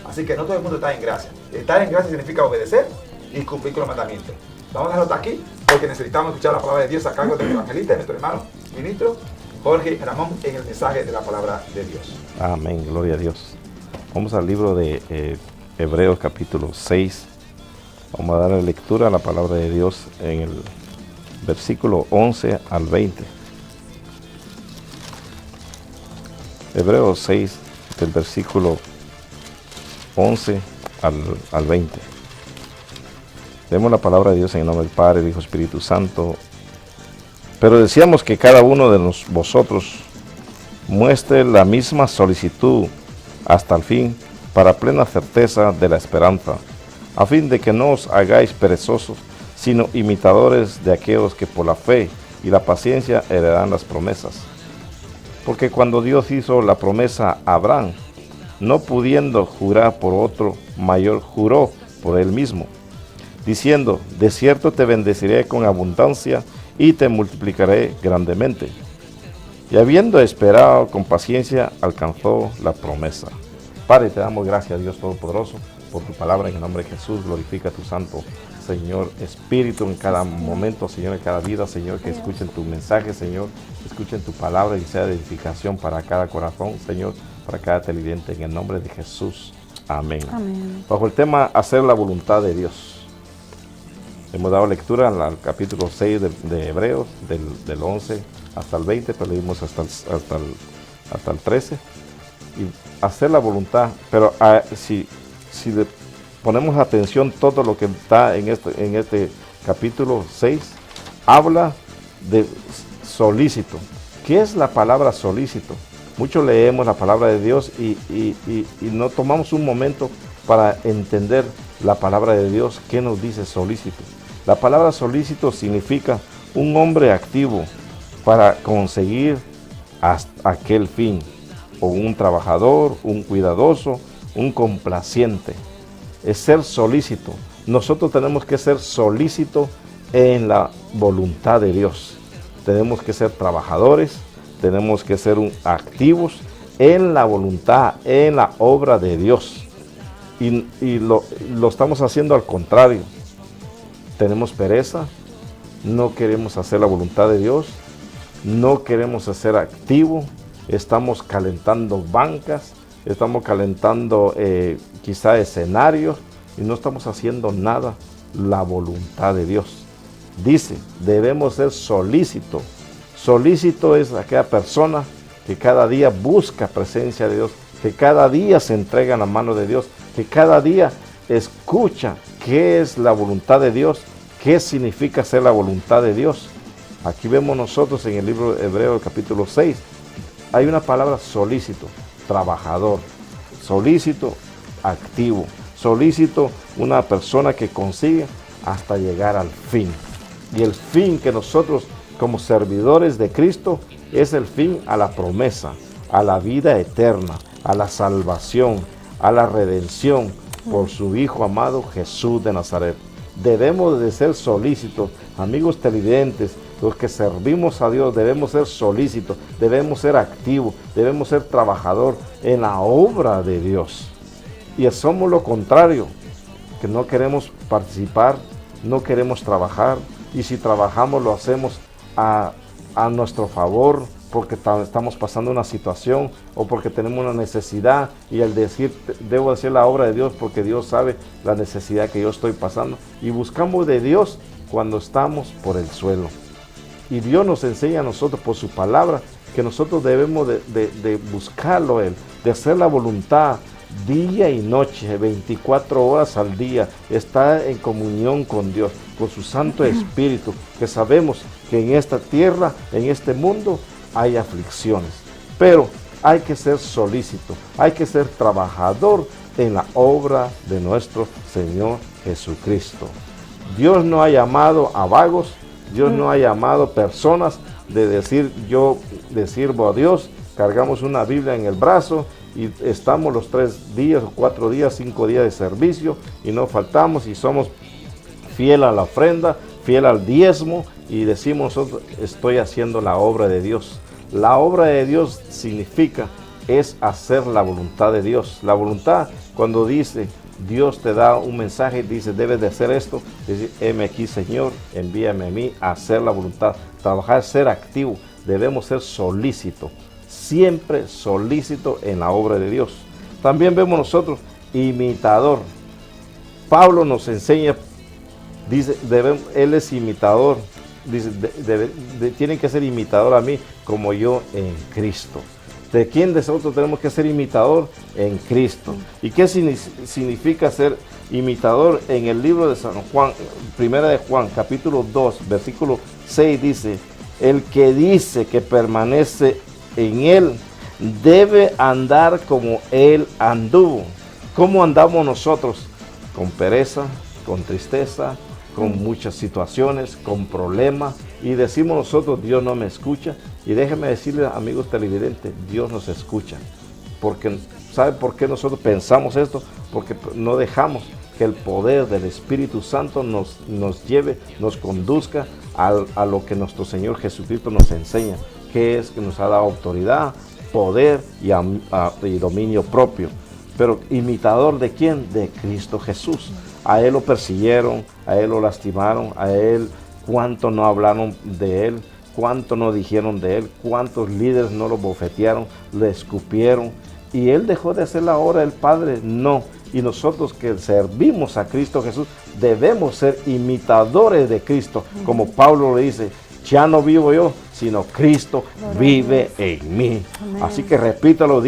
Así que no todo el mundo está en gracia. Estar en gracia significa obedecer y cumplir con los mandamientos. Vamos a dejarlo hasta aquí porque necesitamos escuchar la palabra de Dios a cargo del evangelista, de nuestro hermano ministro Jorge Ramón, en el mensaje de la palabra de Dios. Amén, gloria a Dios. Vamos al libro de Hebreos capítulo 6. Vamos a darle lectura a la palabra de Dios en el versículo 11 al 20. Hebreos 6, del versículo 11 al 20. Vemos la palabra de Dios en el nombre del Padre, del Hijo, Espíritu Santo. Pero decíamos que cada uno de vosotros muestre la misma solicitud hasta el fin, para plena certeza de la esperanza, a fin de que no os hagáis perezosos, sino imitadores de aquellos que por la fe y la paciencia heredarán las promesas. Porque cuando Dios hizo la promesa a Abraham, no pudiendo jurar por otro mayor, juró por él mismo, diciendo: de cierto te bendeciré con abundancia y te multiplicaré grandemente. Y habiendo esperado con paciencia, alcanzó la promesa. Padre, te damos gracias, Dios Todopoderoso, por tu palabra. En el nombre de Jesús, glorifica tu santo, Señor, Espíritu en cada momento, Señor, en cada vida, Señor, que escuchen tu mensaje, Señor, escuchen tu palabra y sea de edificación para cada corazón, Señor, para cada televidente, en el nombre de Jesús. Amén. Amén. Bajo el tema, hacer la voluntad de Dios. Hemos dado lectura al capítulo 6 de Hebreos, del 11 hasta el 20, pero leímos hasta el 13. Y hacer la voluntad, pero si le ponemos atención, todo lo que está en este capítulo 6, habla de solícito. ¿Qué es la palabra solícito? Muchos leemos la palabra de Dios y no tomamos un momento para entender la palabra de Dios. ¿Qué nos dice solícito? La palabra solícito significa un hombre activo para conseguir hasta aquel fin, o un trabajador, un cuidadoso, un complaciente. Es ser solícito. Nosotros tenemos que ser solícitos en la voluntad de Dios. Tenemos que ser trabajadores, tenemos que ser activos en la voluntad, en la obra de Dios. Y lo estamos haciendo al contrario. Tenemos pereza, no queremos hacer la voluntad de Dios, no queremos ser activos, estamos calentando bancas, estamos calentando quizá escenarios y no estamos haciendo nada la voluntad de Dios. Dice, debemos ser solícitos. Solícito es aquella persona que cada día busca presencia de Dios, que cada día se entrega en la mano de Dios, que cada día escucha qué es la voluntad de Dios, qué significa ser la voluntad de Dios. Aquí vemos nosotros en el libro de Hebreos capítulo 6, hay una palabra solícito, trabajador, solícito, activo, solícito, una persona que consigue hasta llegar al fin. Y el fin que nosotros como servidores de Cristo es el fin a la promesa, a la vida eterna, a la salvación, a la redención por su Hijo amado Jesús de Nazaret. debemos de ser solícitos. Amigos televidentes, los que servimos a Dios debemos ser solícitos, debemos ser activos, debemos ser trabajador en la obra de Dios. Y somos lo contrario, que no queremos participar, no queremos trabajar, y si trabajamos lo hacemos a nuestro favor, porque estamos pasando una situación o porque tenemos una necesidad, y al decir, debo hacer la obra de Dios porque Dios sabe la necesidad que yo estoy pasando, y buscamos de Dios cuando estamos por el suelo. Y Dios nos enseña a nosotros por su palabra que nosotros debemos de buscarlo Él, de hacer la voluntad día y noche, 24 horas al día, estar en comunión con Dios, con su Santo Espíritu, que sabemos que en esta tierra, en este mundo, hay aflicciones, pero hay que ser solícito, hay que ser trabajador en la obra de nuestro Señor Jesucristo. Dios no ha llamado a vagos, Dios no ha llamado personas de decir, yo le sirvo a Dios, cargamos una Biblia en el brazo y estamos los 3 días, 4 días, 5 días de servicio y no faltamos y somos fiel a la ofrenda, fiel al diezmo, y decimos nosotros, estoy haciendo la obra de Dios. La obra de Dios significa, es hacer la voluntad de Dios. La voluntad, cuando dice, Dios te da un mensaje, dice, debes de hacer esto, dice, heme aquí Señor, envíame a mí a hacer la voluntad, trabajar, ser activo, debemos ser solícitos, siempre solícito en la obra de Dios. También vemos nosotros, imitador. Pablo nos enseña, dice, él es imitador, dice, tienen que ser imitador a mí como yo en Cristo. ¿De quién de nosotros tenemos que ser imitador? En Cristo. ¿Y qué significa ser imitador? En el libro de San Juan, primera de Juan, capítulo 2, versículo 6 dice, el que dice que permanece en él debe andar como él anduvo. ¿Cómo andamos nosotros? Con pereza, con tristeza, con muchas situaciones, con problemas, y decimos nosotros, Dios no me escucha. Y déjenme decirles, amigos televidentes, Dios nos escucha. Porque, ¿sabe por qué nosotros pensamos esto? Porque no dejamos que el poder del Espíritu Santo nos lleve, nos conduzca a lo que nuestro Señor Jesucristo nos enseña, que es que nos ha dado autoridad, poder y dominio propio. Pero imitador ¿de quién? De Cristo Jesús. A Él lo persiguieron, a Él lo lastimaron, a Él cuánto no hablaron de Él, cuánto no dijeron de Él, cuántos líderes no lo bofetearon, le escupieron. ¿Y Él dejó de hacer la obra del Padre? No. Y nosotros que servimos a Cristo Jesús debemos ser imitadores de Cristo. Como Pablo le dice, ya no vivo yo, sino Cristo vive en mí. Amén. Así que repítalo,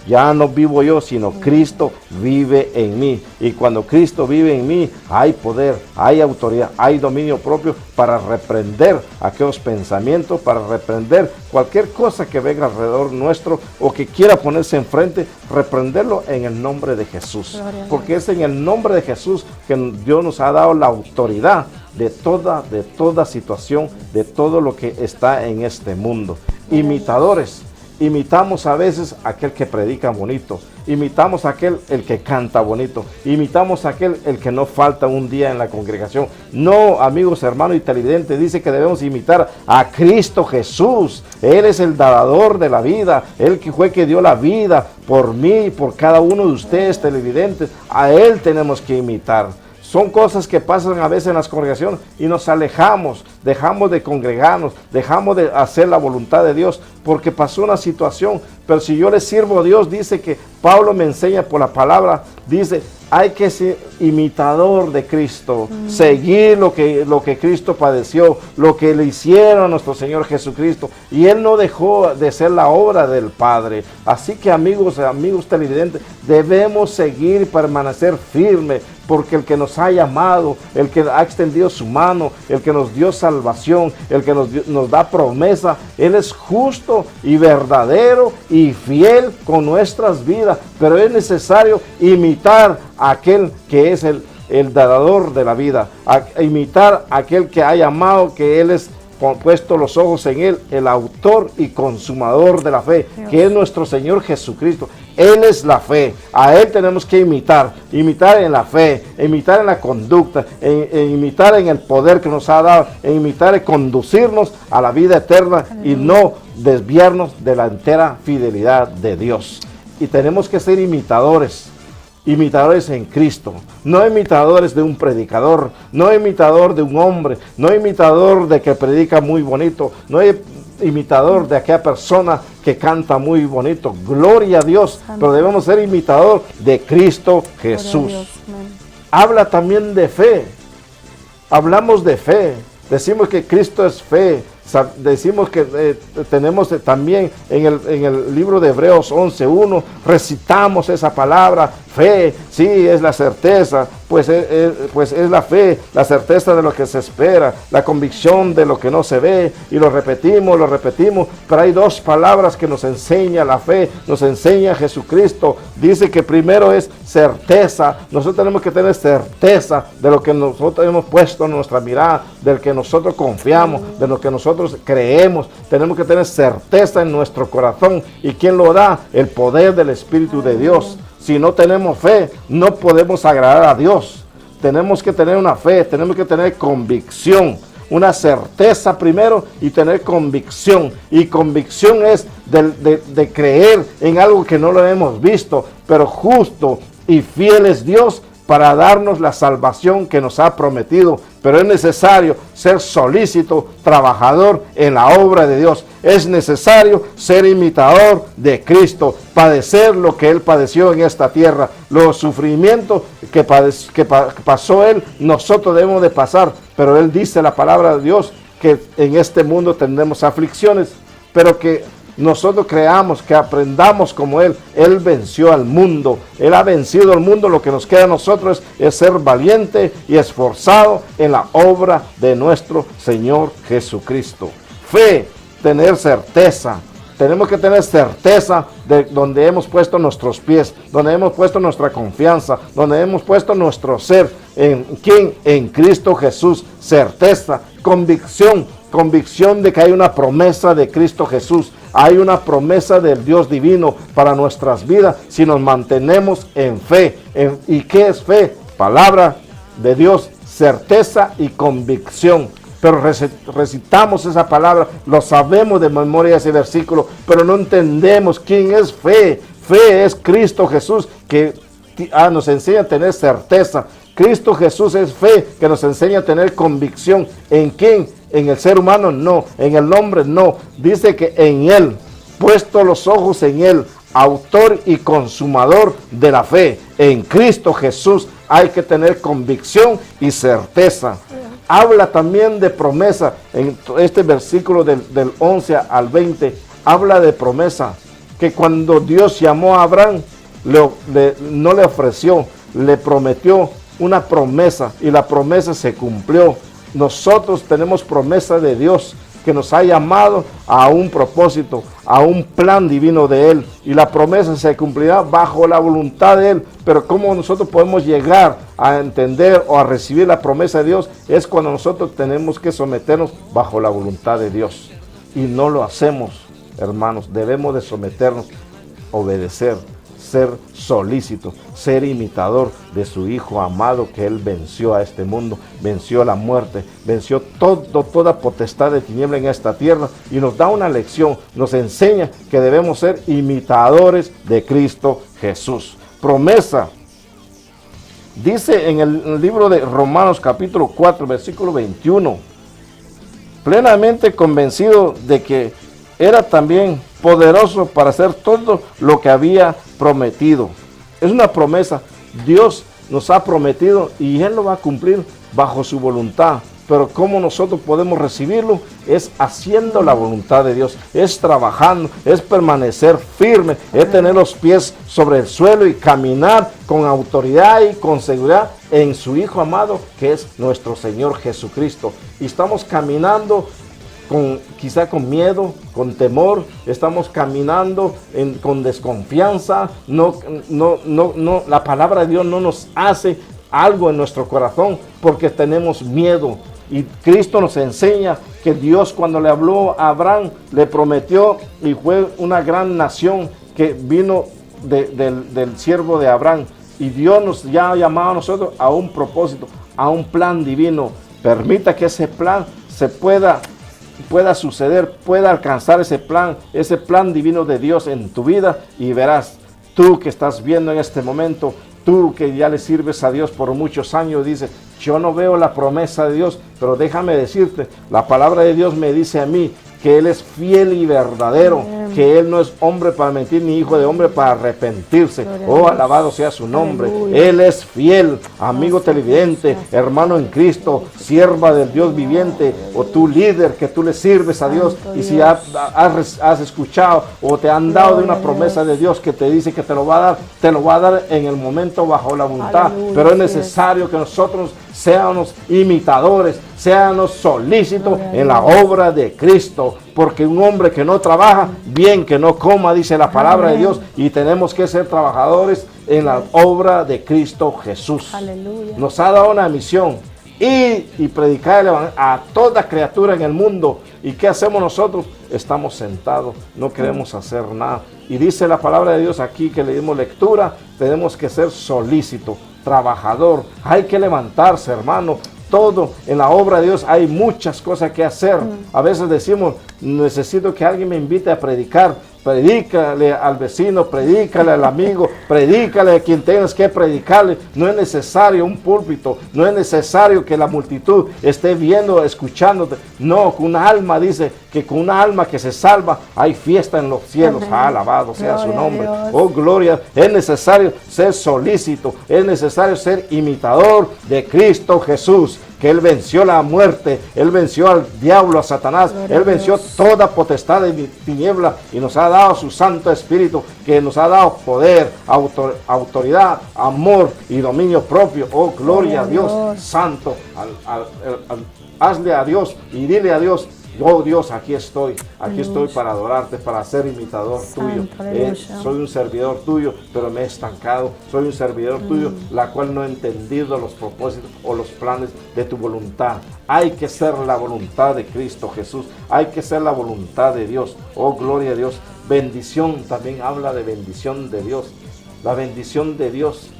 ya no vivo yo, sino Cristo vive en mí. Y cuando Cristo vive en mí, hay poder, hay autoridad, hay dominio propio para reprender aquellos pensamientos, para reprender cualquier cosa que venga alrededor nuestro o que quiera ponerse enfrente, reprenderlo en el nombre de Jesús. Porque es en el nombre de Jesús que Dios nos ha dado la autoridad de toda situación, de todo lo que está en este mundo. Imitadores. Imitamos a veces a aquel que predica bonito, imitamos a aquel el que canta bonito, imitamos a aquel el que no falta un día en la congregación. No, amigos, hermanos y televidentes, dice que debemos imitar a Cristo Jesús. Él es el dador de la vida, Él que fue que dio la vida por mí, por cada uno de ustedes televidentes. A Él tenemos que imitar. Son cosas que pasan a veces en las congregaciones y nos alejamos, dejamos de congregarnos, dejamos de hacer la voluntad de Dios porque pasó una situación. Pero si yo le sirvo a Dios, dice que Pablo me enseña por la palabra, dice, hay que ser imitador de Cristo, seguir lo que Cristo padeció, lo que le hicieron a nuestro Señor Jesucristo. Y Él no dejó de ser la obra del Padre. Así que amigos televidentes, debemos seguir y permanecer firmes, porque el que nos ha llamado, el que ha extendido su mano, el que nos dio salvación, el que nos da promesa, Él es justo y verdadero y fiel con nuestras vidas. Pero es necesario imitar a aquel que es el dador de la vida, a imitar a aquel que ha llamado, que Él es puesto los ojos en Él, el autor y consumador de la fe, Dios. que es nuestro Señor Jesucristo. Él es la fe, a Él tenemos que imitar en la fe, imitar en la conducta, imitar en el poder que nos ha dado, imitar en conducirnos a la vida eterna y no desviarnos de la entera fidelidad de Dios. Y tenemos que ser imitadores en Cristo, no imitadores de un predicador, no imitador de un hombre, no imitador de que predica muy bonito, no imitador de aquella persona que canta muy bonito. Gloria a Dios, Amén. pero debemos ser imitador de Cristo Jesús. Gloria a Dios. Amén. Habla también de fe. Hablamos de fe. Decimos que Cristo es fe. Decimos que tenemos también en el libro de Hebreos 11:1, recitamos esa palabra, fe, sí, es la certeza, pues es la fe, la certeza de lo que se espera, la convicción de lo que no se ve, y lo repetimos, pero hay dos palabras que nos enseña la fe, nos enseña Jesucristo. Dice que primero es certeza. Nosotros tenemos que tener certeza de lo que nosotros hemos puesto en nuestra mirada, del que nosotros confiamos, de lo que nosotros creemos. Tenemos que tener certeza en nuestro corazón. ¿Y quién lo da? El poder del Espíritu de Dios. Si no tenemos fe, no podemos agradar a Dios. Tenemos que tener una fe, tenemos que tener convicción, una certeza primero y tener convicción. Y convicción es de creer en algo que no lo hemos visto, pero justo y fiel es Dios para darnos la salvación que nos ha prometido. Pero es necesario ser solícito, trabajador en la obra de Dios. Es necesario ser imitador de Cristo, padecer lo que Él padeció en esta tierra. Los sufrimientos que pasó Él, nosotros debemos de pasar. Pero Él dice, la palabra de Dios, que en este mundo tendremos aflicciones, pero que nosotros creamos, que aprendamos como Él. Él venció al mundo, Él ha vencido al mundo. Lo que nos queda a nosotros es ser valiente y esforzado en la obra de nuestro Señor Jesucristo. Fe, tener certeza. Tenemos que tener certeza de donde hemos puesto nuestros pies, donde hemos puesto nuestra confianza, donde hemos puesto nuestro ser. ¿En quién? En Cristo Jesús. Certeza, convicción de que hay una promesa de Cristo Jesús. Hay una promesa del Dios divino para nuestras vidas si nos mantenemos en fe. ¿Y qué es fe? Palabra de Dios, certeza y convicción. Pero recitamos esa palabra, lo sabemos de memoria ese versículo, pero no entendemos quién es fe. Fe es Cristo Jesús, que nos enseña a tener certeza. Cristo Jesús es fe, que nos enseña a tener convicción. ¿En quién? En el ser humano no, en el hombre no. Dice que en Él, puesto los ojos en Él, autor y consumador de la fe. En Cristo Jesús hay que tener convicción y certeza. Habla también de promesa. En este versículo del 11 al 20, habla de promesa. Que cuando Dios llamó a Abraham, no le ofreció, le prometió una promesa, y la promesa se cumplió. Nosotros tenemos promesa de Dios, que nos ha llamado a un propósito, a un plan divino de Él, y la promesa se cumplirá bajo la voluntad de Él. Pero ¿cómo nosotros podemos llegar a entender o a recibir la promesa de Dios? Es cuando nosotros tenemos que someternos bajo la voluntad de Dios, y no lo hacemos, hermanos. Debemos de someternos, obedecer, ser solícito, ser imitador de su Hijo amado, que Él venció a este mundo, venció la muerte, venció toda potestad de tiniebla en esta tierra, y nos da una lección, nos enseña que debemos ser imitadores de Cristo Jesús. Promesa. Dice en el libro de Romanos capítulo 4, versículo 21, plenamente convencido de que era también poderoso para hacer todo lo que había prometido. Es una promesa. Dios nos ha prometido y Él lo va a cumplir bajo su voluntad. Pero ¿cómo nosotros podemos recibirlo? Es haciendo la voluntad de Dios, es trabajando, es permanecer firme, es tener los pies sobre el suelo y caminar con autoridad y con seguridad en su Hijo amado, que es nuestro Señor Jesucristo. Y estamos caminando quizá con miedo, con temor, estamos caminando con desconfianza. La palabra de Dios no nos hace algo en nuestro corazón porque tenemos miedo. Y Cristo nos enseña que Dios, cuando le habló a Abraham, le prometió, y fue una gran nación que vino del siervo de Abraham. Y Dios nos ya ha llamado a nosotros a un propósito, a un plan divino. Permita que ese plan se pueda suceder, pueda alcanzar ese plan divino de Dios en tu vida, y verás, tú que estás viendo en este momento, tú que ya le sirves a Dios por muchos años, dices, yo no veo la promesa de Dios, pero déjame decirte, la palabra de Dios me dice a mí que Él es fiel y verdadero, que Él no es hombre para mentir, ni hijo de hombre para arrepentirse. Oh, alabado sea su nombre. Aleluya. Él es fiel, amigo televidente, hermano en Cristo, sierva del Dios viviente, o tú líder que tú le sirves a Dios, y si has escuchado o te han dado de una promesa de Dios que te dice que te lo va a dar en el momento bajo la voluntad. Aleluya. Pero es necesario que nosotros seamos imitadores, seamos solícitos en la obra de Cristo, porque un hombre que no trabaja, bien que no coma, dice la palabra de Dios, y tenemos que ser trabajadores en la obra de Cristo Jesús. Aleluya. Nos ha dado una misión, y predicar el evangelio a toda criatura en el mundo. ¿Y qué hacemos nosotros? Estamos sentados, no queremos hacer nada. Y dice la palabra de Dios aquí que le dimos lectura, tenemos que ser solícitos, trabajador. Hay que levantarse, hermano. Todo en la obra de Dios hay muchas cosas que hacer. A veces decimos, necesito que alguien me invite a predicar. Predícale al vecino, predícale al amigo, predícale a quien tengas que predicarle. No es necesario un púlpito, no es necesario que la multitud esté viendo, escuchándote. No, con una alma, dice que con una alma que se salva hay fiesta en los cielos. Alabado sea su nombre. Oh, gloria. Es necesario ser solícito, es necesario ser imitador de Cristo Jesús, que Él venció la muerte, Él venció al diablo, a Satanás, Él venció toda potestad de tiniebla, y nos ha dado su Santo Espíritu, que nos ha dado poder, autoridad, amor y dominio propio. Oh, gloria a Dios, santo. Hazle a Dios y dile a Dios, oh Dios, aquí estoy para adorarte, para ser imitador tuyo. Soy un servidor tuyo, pero me he estancado. Soy un servidor tuyo, la cual no he entendido los propósitos o los planes de tu voluntad. Hay que ser la voluntad de Cristo Jesús. Hay que ser la voluntad de Dios. Oh, gloria a Dios. Bendición, también habla de bendición de Dios. La bendición de Dios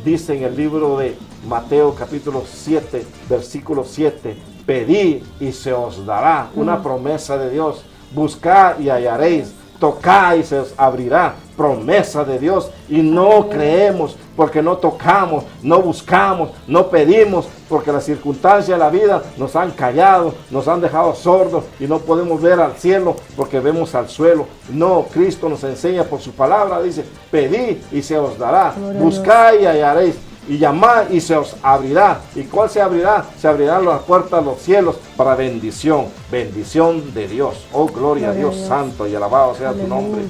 dice en el libro de Mateo capítulo 7, versículo 7. Pedid y se os dará, una promesa de Dios. Buscad y hallaréis, tocad y se os abrirá, promesa de Dios. Y no creemos porque no tocamos, no buscamos, no pedimos, porque las circunstancias de la vida nos han callado, nos han dejado sordos, y no podemos ver al cielo porque vemos al suelo. No, Cristo nos enseña por su palabra, dice, pedid y se os dará, buscad y hallaréis, y llamad y se os abrirá. ¿Y cuál se abrirá? Se abrirán las puertas de los cielos para bendición. Bendición de Dios. Oh, gloria a Dios, santo y alabado sea tu nombre.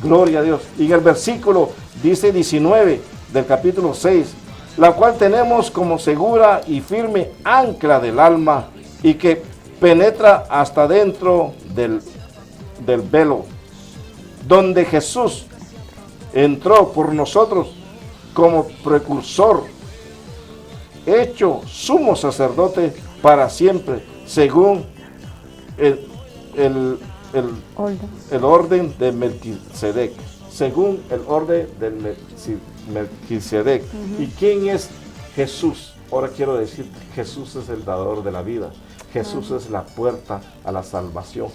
Gloria a Dios. Y en el versículo dice 19 del capítulo 6, la cual tenemos como segura y firme ancla del alma, y que penetra hasta dentro del velo, donde Jesús entró por nosotros como precursor, hecho sumo sacerdote para siempre, según el orden de Melquisedec. Según el orden de Melquisedec. ¿Y quién es Jesús? Ahora quiero decir, Jesús es el dador de la vida. Jesús es la puerta a la salvación.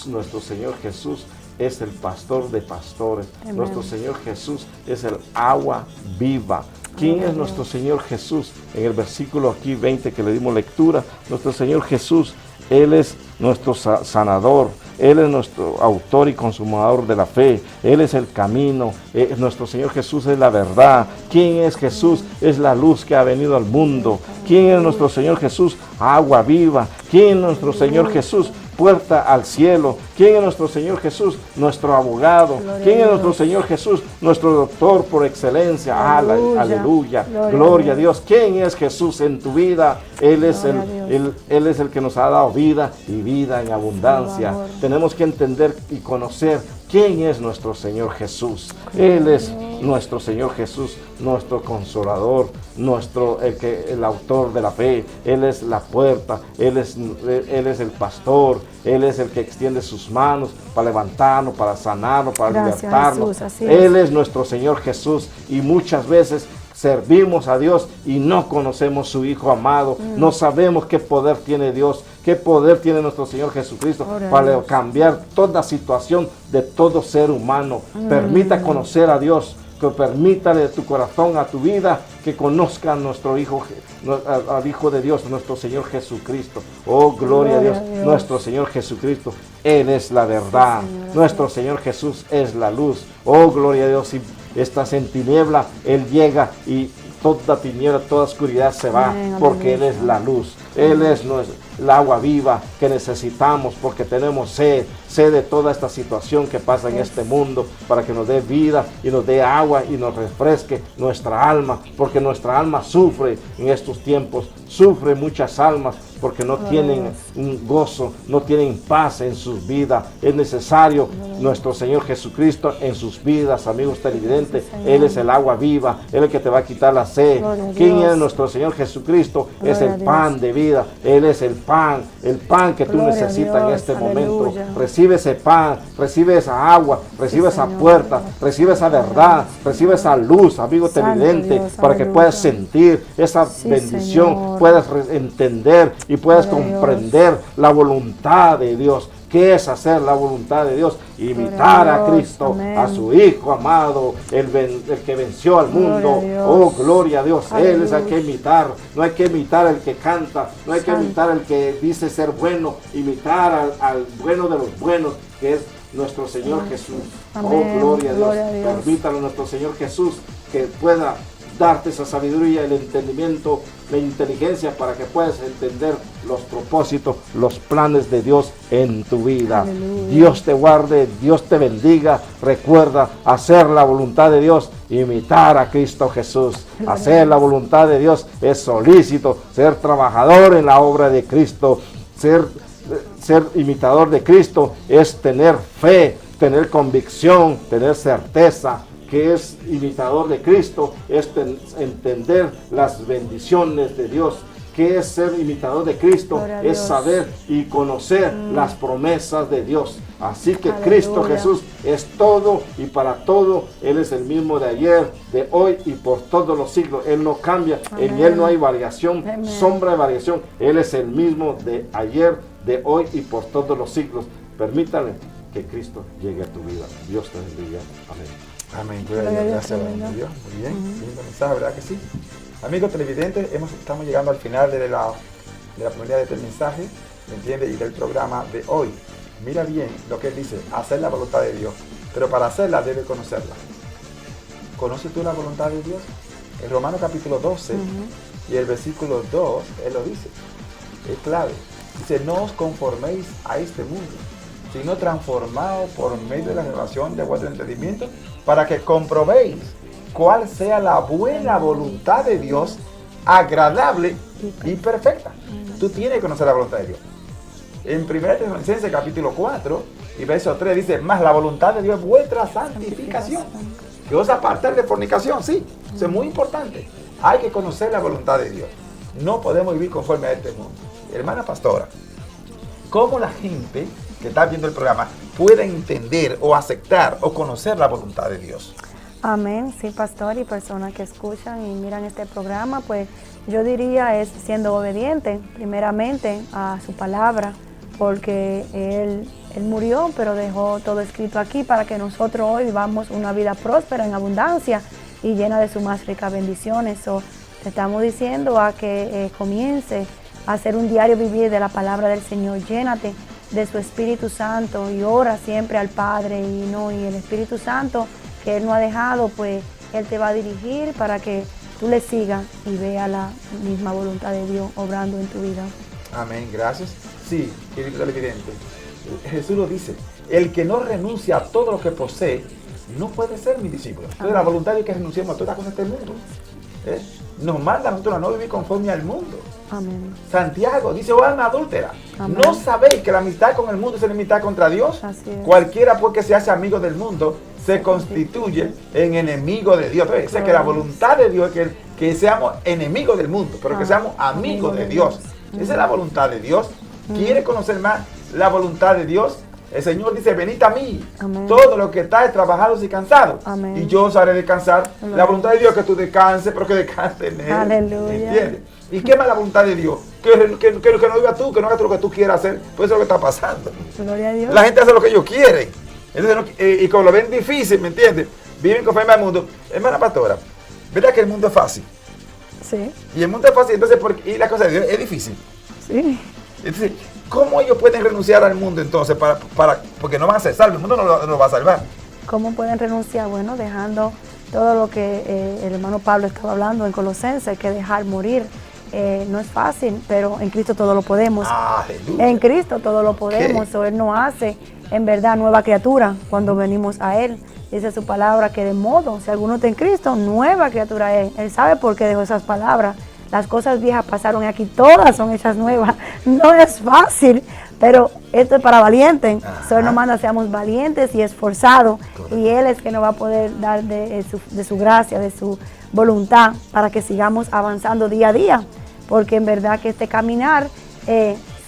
Nuestro Señor Jesús es el pastor de pastores. Amén. Nuestro Señor Jesús es el agua viva. ¿Quién es nuestro Señor Jesús? En el versículo aquí 20 que le dimos lectura, nuestro Señor Jesús, Él es nuestro sanador. Él es nuestro autor y consumador de la fe. Él es el camino. Nuestro Señor Jesús es la verdad. ¿Quién es Jesús? Es la luz que ha venido al mundo. ¿Quién es nuestro Señor Jesús? Agua viva. ¿Quién es nuestro Señor Jesús? Puerta al cielo. ¿Quién es nuestro Señor Jesús? Nuestro abogado. ¿Quién es nuestro Señor Jesús? Nuestro doctor por excelencia. Aleluya. Gloria a Dios. ¿Quién es Jesús en tu vida? Él es el que nos ha dado vida y vida en abundancia. Tenemos que entender y conocer ¿Quién es nuestro Señor Jesús? Él es nuestro Señor Jesús, nuestro consolador, el autor de la fe. Él es la puerta, Él es el pastor, Él es el que extiende sus manos para levantarnos, para sanarnos, para Gracias, libertarnos. Jesús, así Él es nuestro Señor Jesús, y muchas veces servimos a Dios y no conocemos su Hijo amado, no sabemos qué poder tiene Dios, qué poder tiene nuestro Señor Jesucristo para cambiar toda situación de todo ser humano. Permita conocer a Dios, que permítale de tu corazón a tu vida que conozca a nuestro Hijo, al Hijo de Dios, nuestro Señor Jesucristo. Oh, gloria a Dios, nuestro Señor Jesucristo, Él es la verdad, nuestro Señor Jesús es la luz. Oh, gloria a Dios, si estás en tiniebla, Él llega y toda tiniebla, toda oscuridad se va, porque Él es la luz. Él es el agua viva que necesitamos, porque tenemos sed de toda esta situación que pasa en este mundo, para que nos dé vida y nos dé agua y nos refresque nuestra alma, porque nuestra alma sufre en estos tiempos, sufre muchas almas porque no tienen un gozo, no tienen paz en sus vidas. Es necesario nuestro Señor Jesucristo en sus vidas, amigos televidentes. Él es el agua viva, Él es el que te va a quitar la sed. ¿Quién es nuestro Señor Jesucristo? Es el pan de vida. Él es el pan que tú necesitas en este momento. Recibe ese pan, recibe esa agua, recibe esa puerta, recibe esa verdad, recibe esa luz, amigo televidente, para que puedas sentir esa bendición, puedas entender y puedas comprender la voluntad de Dios. ¿Qué es hacer la voluntad de Dios? Imitar a Cristo, a su Hijo amado, el que venció al mundo. Oh, gloria a Dios. Él es el que imitar. No hay que imitar al que canta, no hay que imitar al que dice ser bueno, imitar al bueno de los buenos, que es nuestro Señor Jesús. Oh, gloria a Dios. Permítalo a nuestro Señor Jesús que pueda darte esa sabiduría, el entendimiento, la inteligencia, para que puedas entender los propósitos, los planes de Dios en tu vida. Aleluya. Dios te guarde, Dios te bendiga. Recuerda hacer la voluntad de Dios, imitar a Cristo Jesús. Hacer la voluntad de Dios es solícito, ser trabajador en la obra de Cristo. Ser imitador de Cristo es tener fe, tener convicción, tener certeza. Que es imitador de Cristo, es entender las bendiciones de Dios. Que es ser imitador de Cristo, es saber y conocer las promesas de Dios. Así que aleluya. Cristo Jesús es todo y para todo. Él es el mismo de ayer, de hoy y por todos los siglos. Él no cambia, en Él no hay variación, sombra de variación. Él es el mismo de ayer, de hoy y por todos los siglos. Permítale que Cristo llegue a tu vida. Dios te bendiga. Amén. Amén, gracias a Dios. Muy bien, lindo mensaje, ¿verdad que sí? Amigos televidentes, estamos llegando al final de la primera de este mensaje, ¿me entiendes? Y del programa de hoy. Mira bien lo que él dice, hacer la voluntad de Dios, pero para hacerla debe conocerla. ¿Conoces tú la voluntad de Dios? En Romanos capítulo 12 y el versículo 2, él lo dice, es clave. Dice, no os conforméis a este mundo, sino transformados por medio de la renovación de vuestro entendimiento, para que comprobéis cuál sea la buena voluntad de Dios, agradable y perfecta. Tú tienes que conocer la voluntad de Dios. En 1 Tesalonicenses capítulo 4 y verso 3 dice, más la voluntad de Dios es vuestra santificación, que os apartar de fornicación. Sí, eso es muy importante. Hay que conocer la voluntad de Dios. No podemos vivir conforme a este mundo. Hermana pastora, ¿cómo la gente que está viendo el programa puede entender o aceptar o conocer la voluntad de Dios? Amén, sí, pastor, y personas que escuchan y miran este programa, pues yo diría es siendo obediente primeramente a su palabra, porque Él murió, pero dejó todo escrito aquí para que nosotros hoy vivamos una vida próspera, en abundancia y llena de sus más ricas bendiciones. Te estamos diciendo a que comience a hacer un diario vivir de la palabra del Señor. Llénate de su Espíritu Santo y ora siempre al Padre y el Espíritu Santo que Él no ha dejado, pues Él te va a dirigir para que tú le sigas y veas la misma voluntad de Dios obrando en tu vida. Amén, gracias. Sí, querido televidente, Jesús lo dice, el que no renuncia a todo lo que posee no puede ser mi discípulo. Entonces la voluntad es que renunciemos a todas las cosas de este mundo. Nos manda a nosotros a no vivir conforme al mundo. Amén. Santiago dice, oh alma adúltera, Amén. ¿No sabéis que la amistad con el mundo es enemistad contra Dios? Así es. Cualquiera porque se hace amigo del mundo se constituye en enemigo de Dios. Entonces, dice que la voluntad de Dios es que seamos enemigos del mundo, pero que seamos amigos de Dios. Esa es la voluntad de Dios. ¿Quiere conocer más la voluntad de Dios? El Señor dice, venid a mí, Amén. todos los que estáis trabajados y cansados, Amén. y yo os haré descansar. Amén. La voluntad de Dios es que tú descanses, pero que descanses en Él. Aleluya. ¿Entiendes? ¿Y qué más la voluntad de Dios? Que no viva tú, que no hagas lo que tú quieras hacer. Pues eso es lo que está pasando. Gloria a Dios. La gente hace lo que ellos quieren. Entonces, y como lo ven difícil, ¿me entiendes? Viven conforme al mundo. Hermana pastora, ¿verdad que el mundo es fácil? Sí, Y el mundo es fácil, entonces, y la cosa de Dios es difícil. sí. Entonces, ¿cómo ellos pueden renunciar al mundo entonces? Porque no van a ser salvos, el mundo no lo va a salvar. ¿Cómo pueden renunciar? Bueno, dejando todo lo que el hermano Pablo estaba hablando en Colosenses, que dejar morir. No es fácil, pero en Cristo todo lo podemos. Aleluya. En Cristo todo lo podemos. O Él nos hace, en verdad, nueva criatura cuando venimos a Él. Dice su palabra que de modo, si alguno está en Cristo, nueva criatura es. Él sabe por qué dejó esas palabras. Las cosas viejas pasaron y aquí todas son hechas nuevas. No es fácil, pero esto es para valientes. Él nos manda seamos valientes y esforzados. Correcto. Y Él es que nos va a poder dar de su gracia, de su voluntad, para que sigamos avanzando día a día. Porque en verdad que este caminar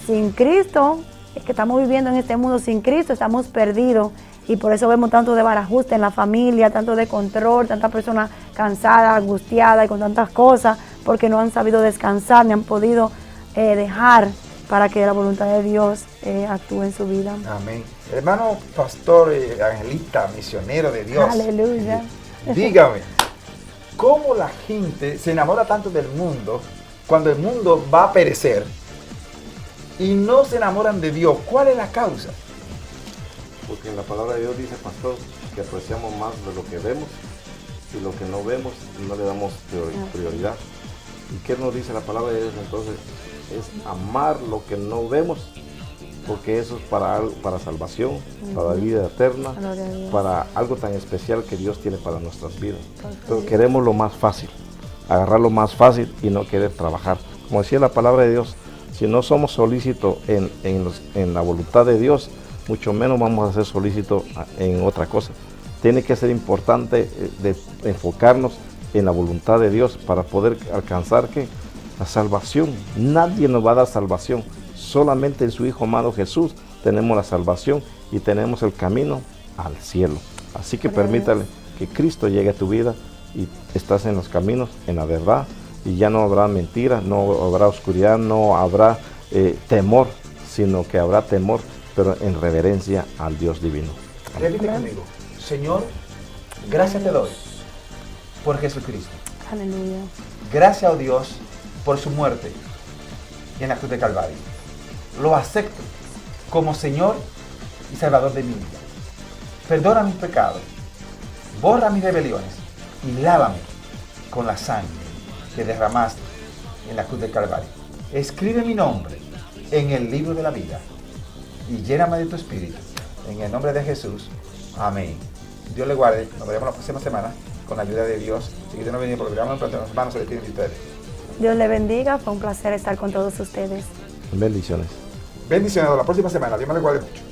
sin Cristo, es que estamos viviendo en este mundo sin Cristo, estamos perdidos. Y por eso vemos tanto de barajuste en la familia, tanto de control, tantas personas cansadas, angustiadas y con tantas cosas, porque no han sabido descansar, ni han podido dejar para que la voluntad de Dios actúe en su vida. Amén. Hermano pastor, evangelista, misionero de Dios. Aleluya. Dígame, ¿cómo la gente se enamora tanto del mundo cuando el mundo va a perecer y no se enamoran de Dios? ¿Cuál es la causa? Porque en la palabra de Dios dice, pastor, que apreciamos más de lo que vemos y lo que no vemos no le damos prioridad. ¿Y qué nos dice la palabra de Dios entonces? Es amar lo que no vemos, porque eso es para salvación, para vida eterna, Gloria a Dios. para algo tan especial que Dios tiene para nuestras vidas. Entonces queremos lo más fácil, agarrar lo más fácil y no querer trabajar. Como decía la palabra de Dios, si no somos solícitos en la voluntad de Dios, mucho menos vamos a ser solícitos en otra cosa. Tiene que ser importante de enfocarnos en la voluntad de Dios para poder alcanzar ¿qué? La salvación. Nadie nos va a dar salvación, solamente en su Hijo amado Jesús tenemos la salvación y tenemos el camino al cielo. Así que permítale que Cristo llegue a tu vida y estás en los caminos, en la verdad, y ya no habrá mentira, no habrá oscuridad, no habrá temor, sino que habrá temor, pero en reverencia al Dios divino. Repite conmigo. Señor, gracias te doy por Jesucristo. Aleluya. Gracias, oh Dios, por su muerte en la cruz de Calvario. Lo acepto como Señor y Salvador de mi vida. Perdona mis pecados, borra mis rebeliones y lávame con la sangre que derramaste en la cruz de Calvario. Escribe mi nombre en el libro de la vida y lléname de tu espíritu. En el nombre de Jesús. Amén. Dios le guarde. Nos veremos la próxima semana con la ayuda de Dios. Si Dios no viene por el programa, los hermanos se despiden de ustedes. Dios le bendiga. Fue un placer estar con todos ustedes. Bendiciones. Bendiciones. Hasta la próxima semana. Dios me le guarde mucho.